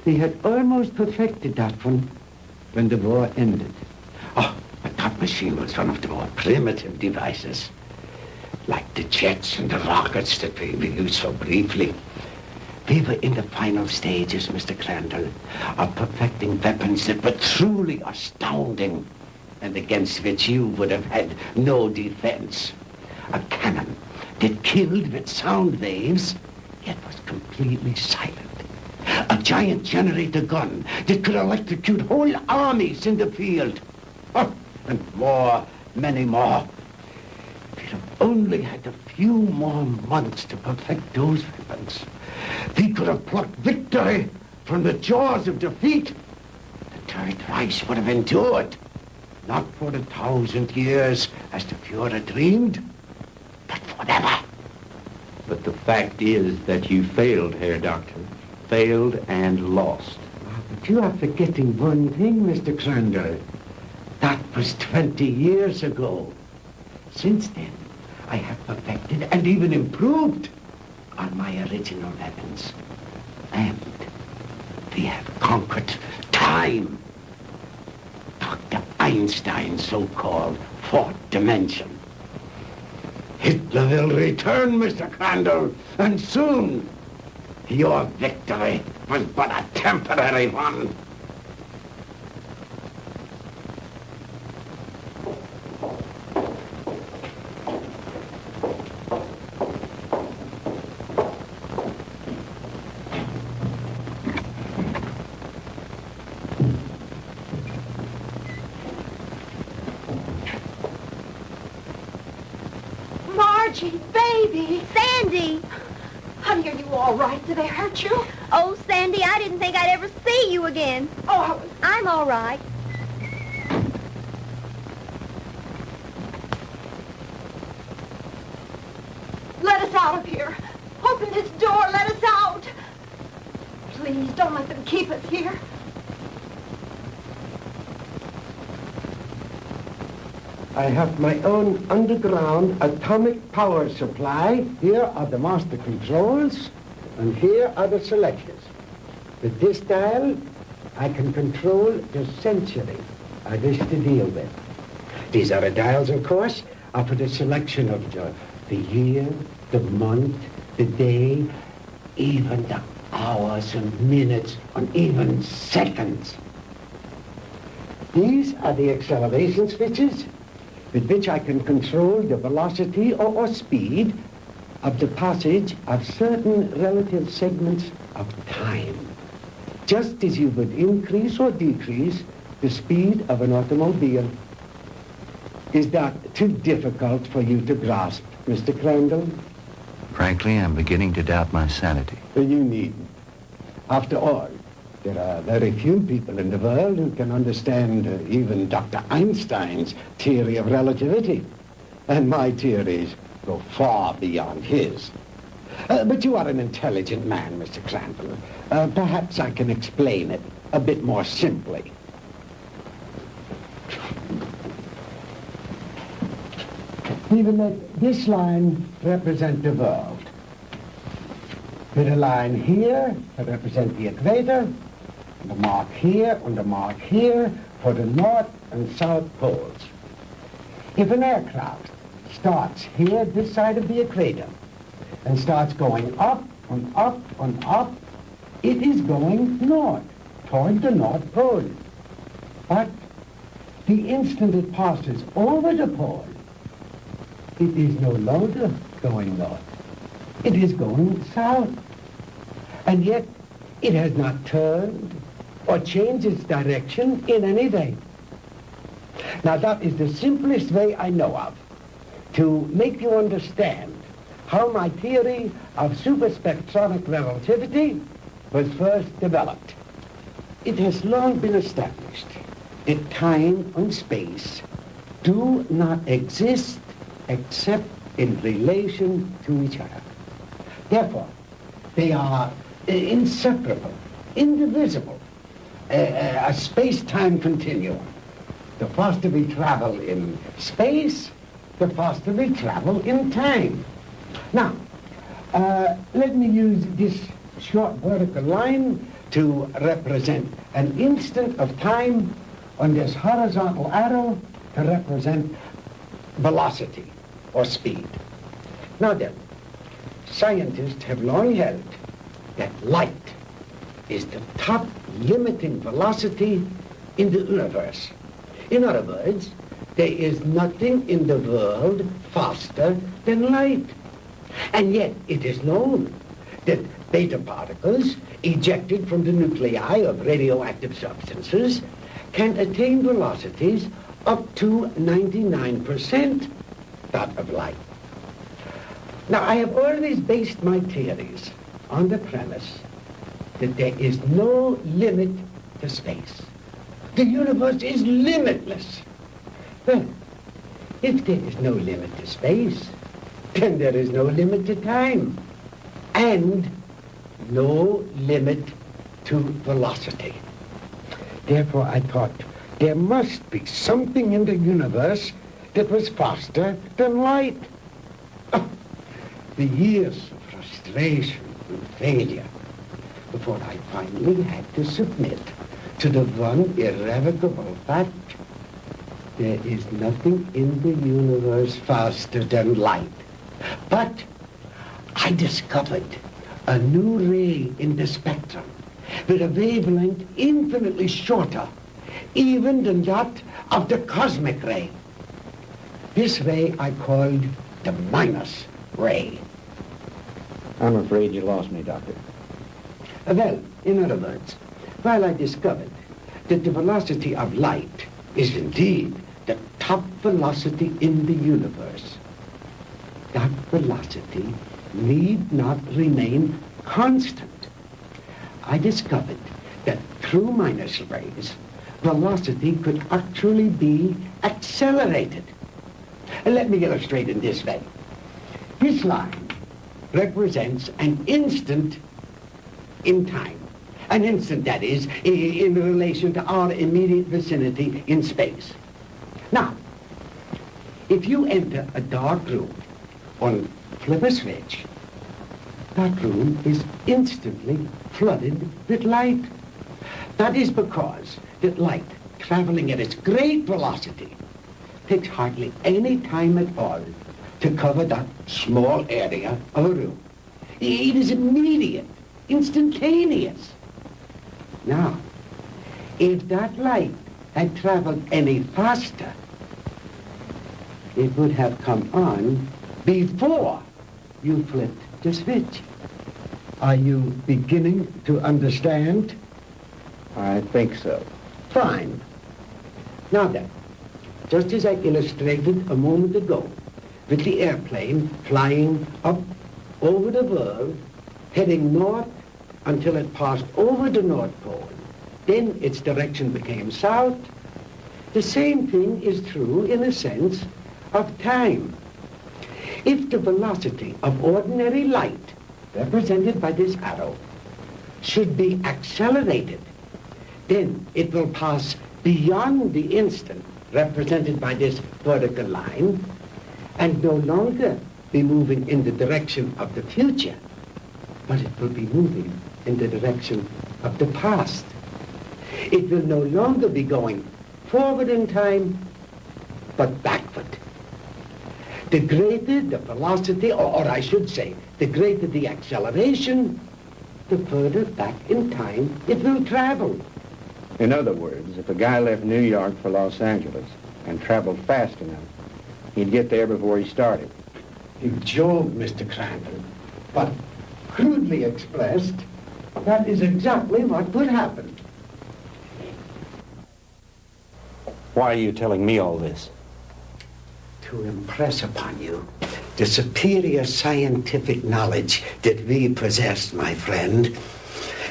they had almost perfected that one when the war ended. Oh, but that machine was one of the more primitive devices, like the jets and the rockets that we used so briefly. We were in the final stages, Mr. Crandall, of perfecting weapons that were truly astounding and against which you would have had no defense. A cannon that killed with sound waves, yet was completely silent. A giant generator gun that could electrocute whole armies in the field. Oh, and more, many more. If we'd have only had a few more months to perfect those weapons, we could have plucked victory from the jaws of defeat. The Third Reich would have endured, not for 1,000 years as the Fuhrer dreamed, but forever. But the fact is that you failed, Herr Doctor. Failed and lost. But you are forgetting one thing, Mr. Crandall. That was 20 years ago. Since then, I have perfected and even improved on my original weapons. And we have conquered time. Dr. Einstein's so-called fourth dimension. Hitler will return, Mr. Crandall, and soon. Your victory was but a temporary one. Margie, baby, Sandy. Honey, are you all right? Did they hurt you? Oh, Sandy, I didn't think I'd ever see you again. Oh, I'm all right. Let us out of here. Open this door. Let us out. Please, don't let them keep us here. I have my own underground atomic power supply. Here are the master controls, and here are the selectors. With this dial, I can control the century I wish to deal with. These other dials, of course, are for the selection of the year, the month, the day, even the hours and minutes, and even seconds. These are the acceleration switches with which I can control the velocity or speed of the passage of certain relative segments of time, just as you would increase or decrease the speed of an automobile. Is that too difficult for you to grasp, Mr. Crandall? Frankly, I'm beginning to doubt my sanity. You needn't. After all, there are very few people in the world who can understand even Dr. Einstein's theory of relativity. And my theories go far beyond his. But you are an intelligent man, Mr. Crandall. Perhaps I can explain it a bit more simply. We will let this line represent the world. With a line here to represent the equator, and a mark here and a mark here for the north and south poles. If an aircraft starts here, this side of the equator, and starts going up and up and up, it is going north, toward the North Pole. But the instant it passes over the pole, it is no longer going north. It is going south. And yet, it has not turned or changed its direction in any way. Now, that is the simplest way I know of to make you understand how my theory of superspectronic relativity was first developed. It has long been established that time and space do not exist except in relation to each other. Therefore, they are inseparable, indivisible, a space-time continuum. The faster we travel in space, the faster we travel in time. Now, let me use this short vertical line to represent an instant of time, on this horizontal arrow to represent velocity or speed. Now then, scientists have long held that light is the top limiting velocity in the universe. In other words, there is nothing in the world faster than light. And yet it is known that beta particles ejected from the nuclei of radioactive substances can attain velocities up to 99% that of light. Now, I have always based my theories on the premise that there is no limit to space. The universe is limitless. Well, if there is no limit to space, then there is no limit to time, and no limit to velocity. Therefore, I thought there must be something in the universe that was faster than light. Oh, the years of frustration and failure before I finally had to submit to the one irrevocable fact: there is nothing in the universe faster than light. But I discovered a new ray in the spectrum with a wavelength infinitely shorter even than that of the cosmic ray. This ray I called the minus ray. I'm afraid you lost me, Doctor. Well, in other words, while I discovered that the velocity of light is indeed the top velocity in the universe, that velocity need not remain constant. I discovered that through minus rays, velocity could actually be accelerated. And let me illustrate in this way. This line represents an instant in time. An instant, that is, in relation to our immediate vicinity in space. Now, if you enter a dark room or flip a switch, that room is instantly flooded with light. That is because that light, traveling at its great velocity, takes hardly any time at all to cover that small area of a room. It is immediate, instantaneous. Now, if that light had traveled any faster, it would have come on before you flipped the switch. Are you beginning to understand? I think so. Fine. Now then, just as I illustrated a moment ago, with the airplane flying up over the world, heading north until it passed over the North Pole, then its direction became south. The same thing is true in a sense of time. If the velocity of ordinary light, represented by this arrow, should be accelerated, then it will pass beyond the instant, represented by this vertical line, and no longer be moving in the direction of the future, but it will be moving in the direction of the past. It will no longer be going forward in time, but backward. The greater the velocity, or I should say, the greater the acceleration, the further back in time it will travel. In other words, if a guy left New York for Los Angeles and traveled fast enough, he'd get there before he started. You joke, Mr. Crandall, but crudely expressed, that is exactly what would happen. Why are you telling me all this? To impress upon you the superior scientific knowledge that we possess, my friend,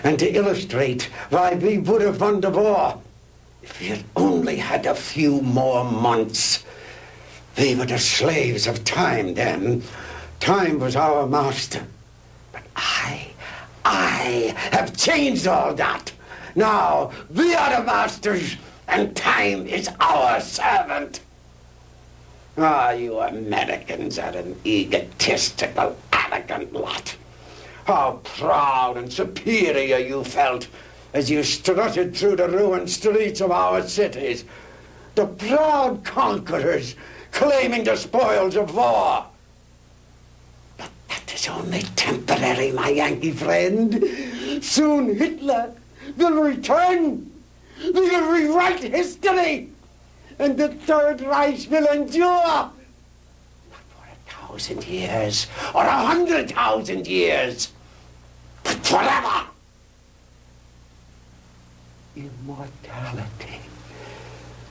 and to illustrate why we would have won the war if we had only had a few more months. We were the slaves of time then. Time was our master. But I have changed all that. Now we are the masters, and time is our servant. Ah, you Americans are an egotistical, arrogant lot. How proud and superior you felt as you strutted through the ruined streets of our cities. The proud conquerors claiming the spoils of war. But that is only temporary, my Yankee friend. Soon Hitler will return. We will rewrite history. And the Third Reich will endure. Not for 1,000 years or 100,000 years, but forever. Immortality.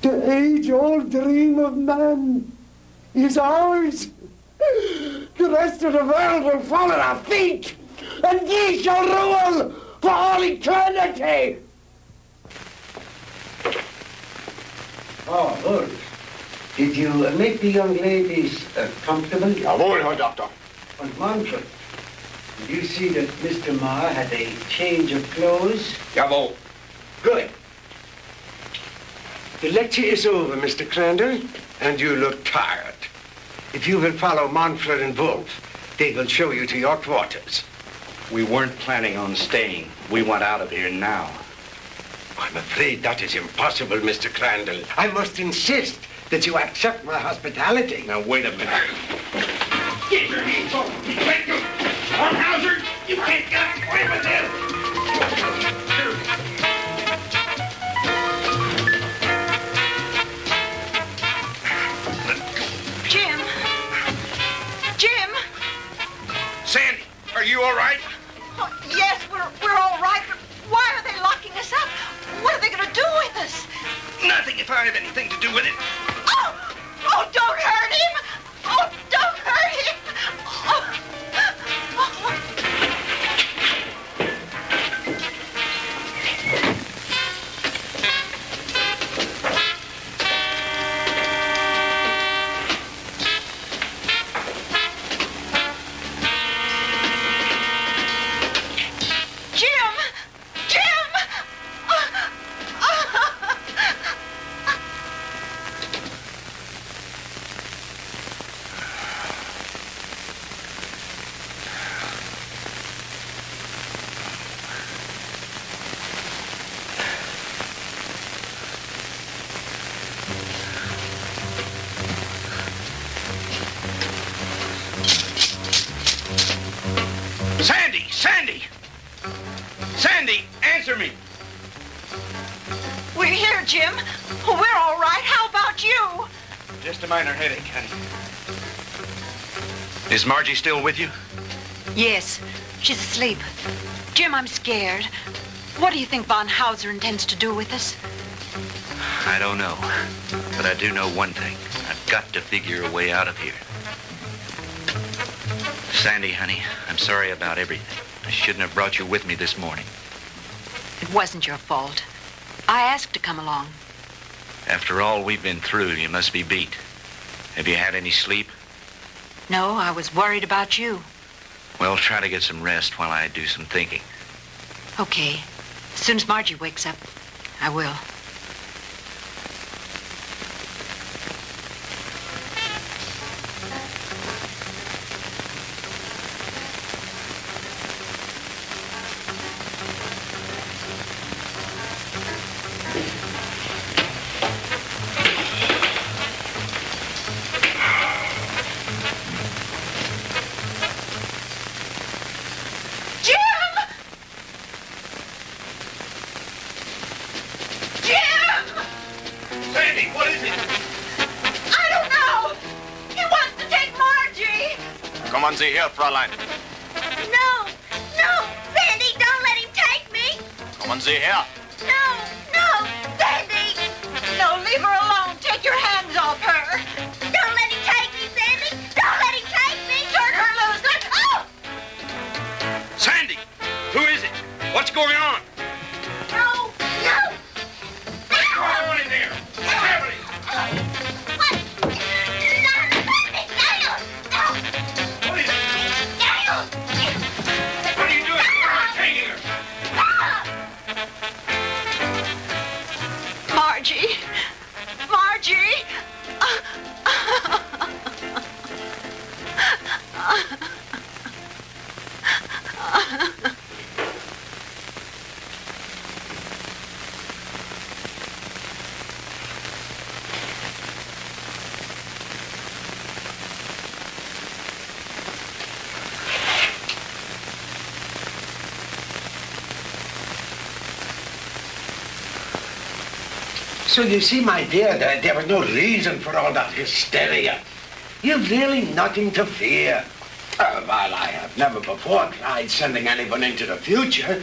The age-old dream of man is ours. The rest of the world will fall at our feet, and we shall rule for all eternity. Oh, good. Did you make the young ladies comfortable? Jawohl, Herr Doctor. And Manfred, did you see that Mr. Marr had a change of clothes? Jawohl. Good. The lecture is over, Mr. Crandall, and you look tired. If you will follow Manfred and Wolf, they will show you to your quarters. We weren't planning on staying. We want out of here now. I'm afraid that is impossible, Mr. Crandall. I must insist that you accept my hospitality. Now, wait a minute. Get your hands off me, quick! Hornhauser, you can't get away with this! Jim! Jim! Sandy, are you all right? Oh, yes, we're all right, but why are they locking us up? What are they going to do with us? Nothing if I have anything to do with it. Oh! Oh, don't hurt him! Oh, don't hurt him! Oh. Sandy! Sandy, answer me! We're here, Jim. We're all right. How about you? Just a minor headache, honey. Is Margie still with you? Yes, she's asleep. Jim, I'm scared. What do you think Von Hauser intends to do with us? I don't know. But I do know one thing. I've got to figure a way out of here. Sandy, honey, I'm sorry about everything. I shouldn't have brought you with me this morning. It wasn't your fault. I asked to come along. After all we've been through, you must be beat. Have you had any sleep? No, I was worried about you. Well, try to get some rest while I do some thinking. Okay. As soon as Margie wakes up, I will. Kommen Sie her, Fräulein. No, no, Sandy, don't let him take me. Kommen Sie her. No, no, Sandy. No, leave her alone. Take your hands off her. Don't let him take me, Sandy. Don't let him take me. Turn her loose. Oh! Sandy, who is it? What's going on? No, no. What's going on in there? What's happening? Margie! Margie! So you see, my dear, there was no reason for all that hysteria. You've really nothing to fear. While I have never before tried sending anyone into the future,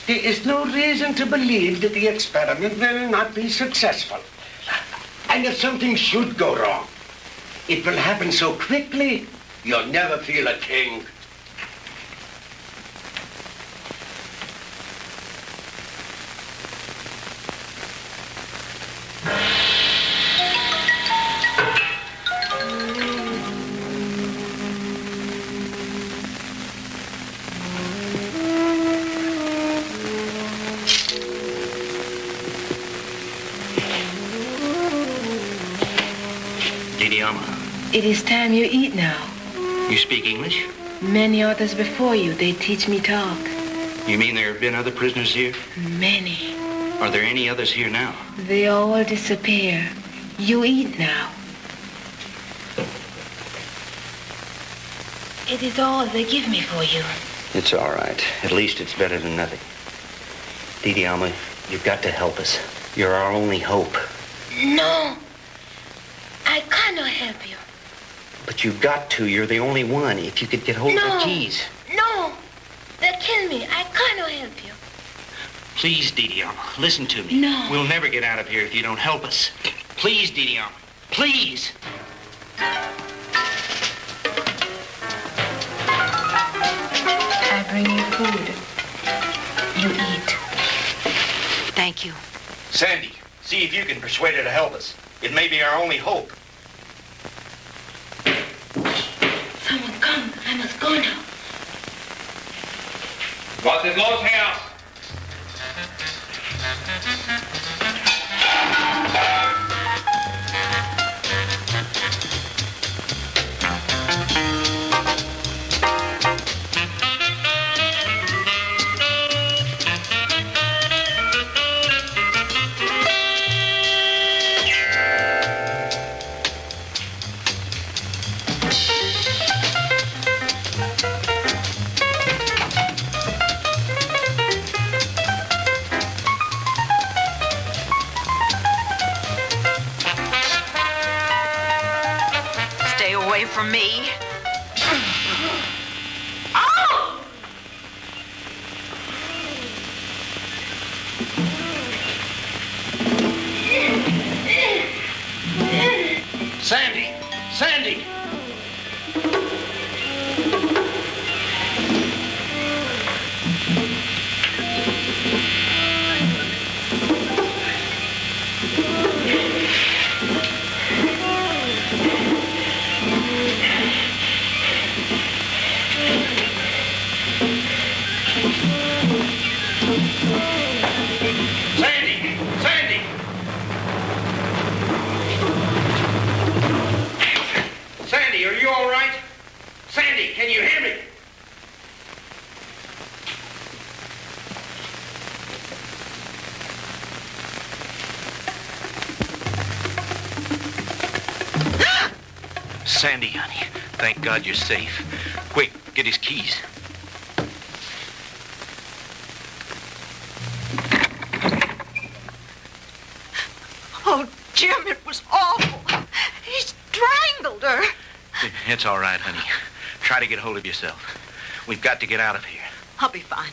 there is no reason to believe that the experiment will not be successful. And if something should go wrong, it will happen so quickly, you'll never feel a thing. It is time you eat now. You speak English? Many others before you, they teach me talk. You mean there have been other prisoners here? Many. Are there any others here now? They all disappear. You eat now. It is all they give me for you. It's all right. At least it's better than nothing. Didi Alma, you've got to help us. You're our only hope. No. I cannot help you. But you've got to. You're the only one. If you could get hold of the keys. No. They'll kill me. I cannot help you. Please, Didi Alma, listen to me. No. We'll never get out of here if you don't help us. Please, Didi Alma. Please. I bring you food. You eat. Thank you. Sandy, see if you can persuade her to help us. It may be our only hope. Someone come. I must go now. Was ist los, Herr? me. Oh! Sandy! Sandy! Sandy! Sandy! Sandy, are you all right? Sandy, can you hear me? Sandy, honey, thank God you're safe. Quick, get his keys. Oh, Jim, it was awful. He strangled her. It's all right, honey. Try to get hold of yourself. We've got to get out of here. I'll be fine.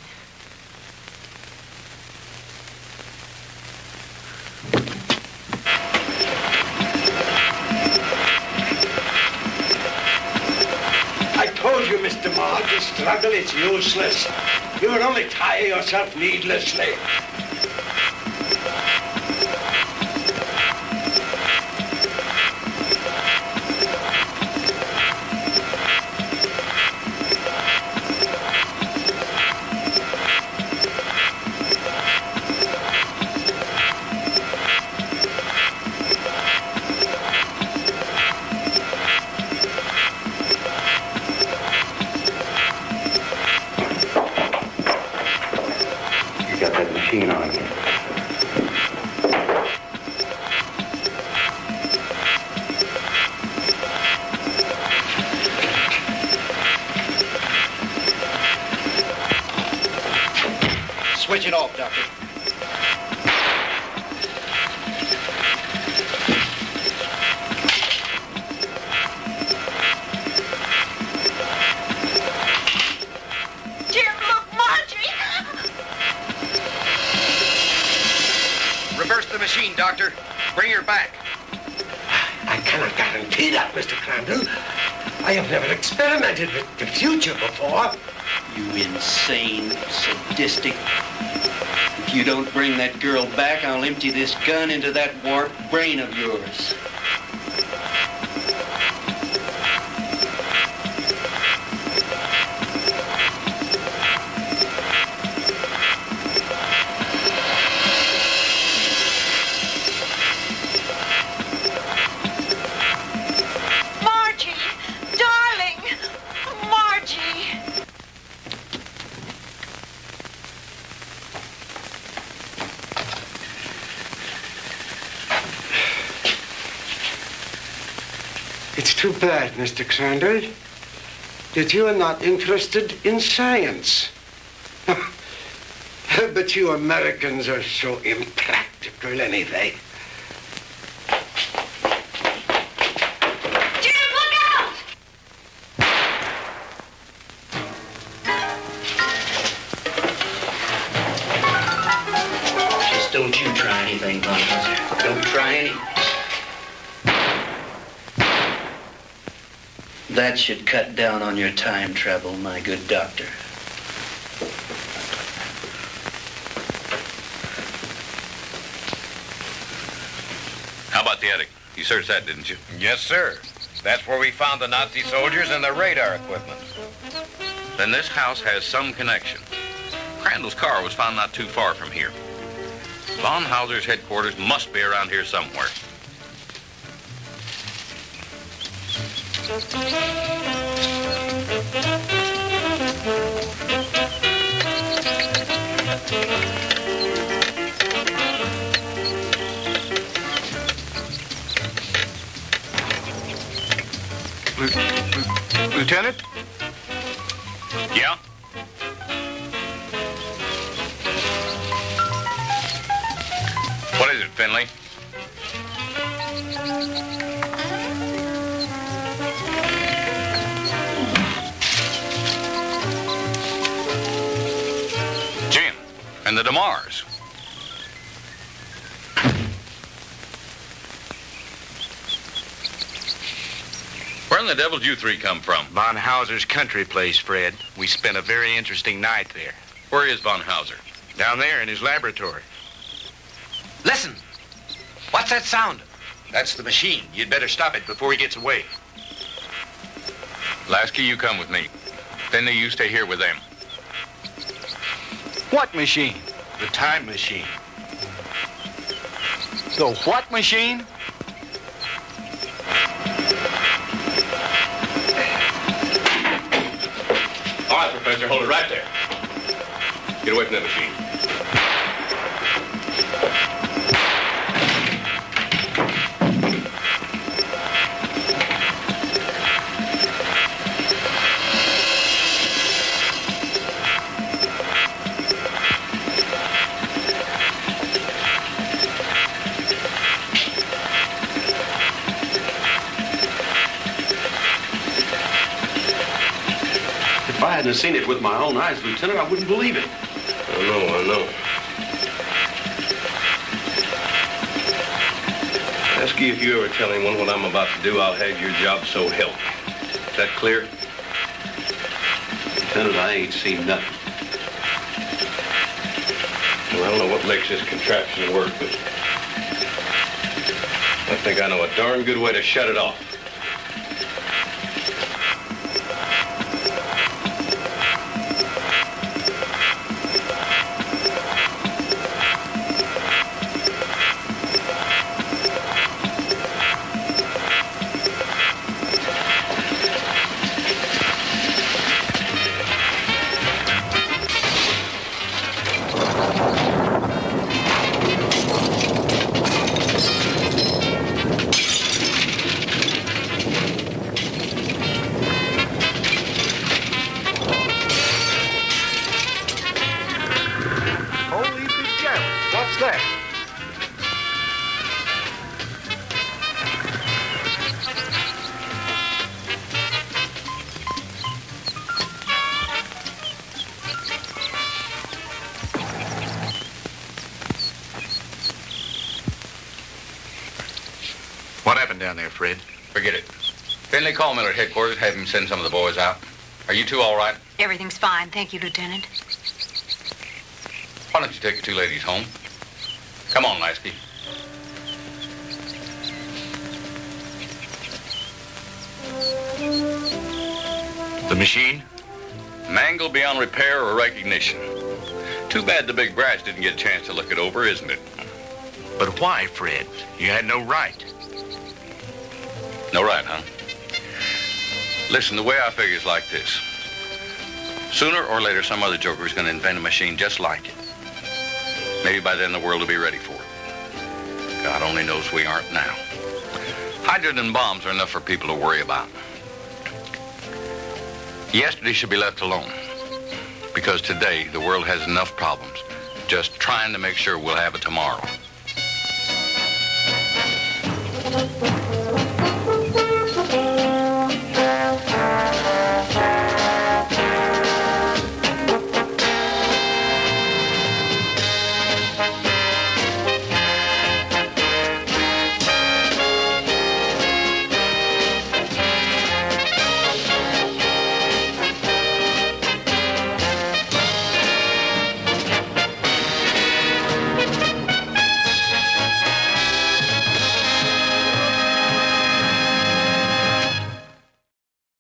I told you, Mr. Maud, the struggle is useless. You will only tire yourself needlessly. You got that machine on again. Switch it off, Doctor. Jim, look, Marjorie. Reverse the machine, Doctor. Bring her back. I cannot guarantee that, Mr. Crandall. I have never experimented with the future before. You insane, sadistic. If you don't bring that girl back, I'll empty this gun into that warped brain of yours. Margie, darling. Margie. It's too bad, Mr. Crandall, that you are not interested in science. But you Americans are so impractical anyway. Jim, look out! Just don't you try anything, Bunker. Don't try anything. That should cut down on your time travel, my good doctor. How about the attic? You searched that, didn't you? Yes, sir. That's where we found the Nazi soldiers and their radar equipment. Then this house has some connection. Crandall's car was found not too far from here. Von Hauser's headquarters must be around here somewhere. Lieutenant? Yeah? What is it, Finley? the Mars. Where in the devil did you three come from? Von Hauser's country place, Fred. We spent a very interesting night there. Where is Von Hauser? Down there in his laboratory. Listen. What's that sound? That's the machine. You'd better stop it before he gets away. Lasky, you come with me. Finley, you stay here with them. What machine? The time machine. The what machine? All right, Professor, hold it right there. Get away from that machine. If I hadn't seen it with my own eyes, Lieutenant, I wouldn't believe it. I know. Ask you if you ever tell anyone what I'm about to do, I'll have your job so help me. Is that clear? Lieutenant, I ain't seen nothing. Well, I don't know what makes this contraption work, but I think I know a darn good way to shut it off. What happened down there, Fred? Forget it. Finley, call Miller at headquarters, have him send some of the boys out. Are you two all right? Everything's fine, thank you, Lieutenant. Why don't you take the two ladies home? Come on, Lasky. The machine? Mangled beyond repair or recognition. Too bad the big brats didn't get a chance to look it over, isn't it? But why, Fred? You had no right. No right, huh? Listen, the way I figure is like this. Sooner or later, some other joker is going to invent a machine just like it. Maybe by then the world will be ready for it. God only knows we aren't now. Hydrogen bombs are enough for people to worry about. Yesterday should be left alone. Because today, the world has enough problems just trying to make sure we'll have it tomorrow.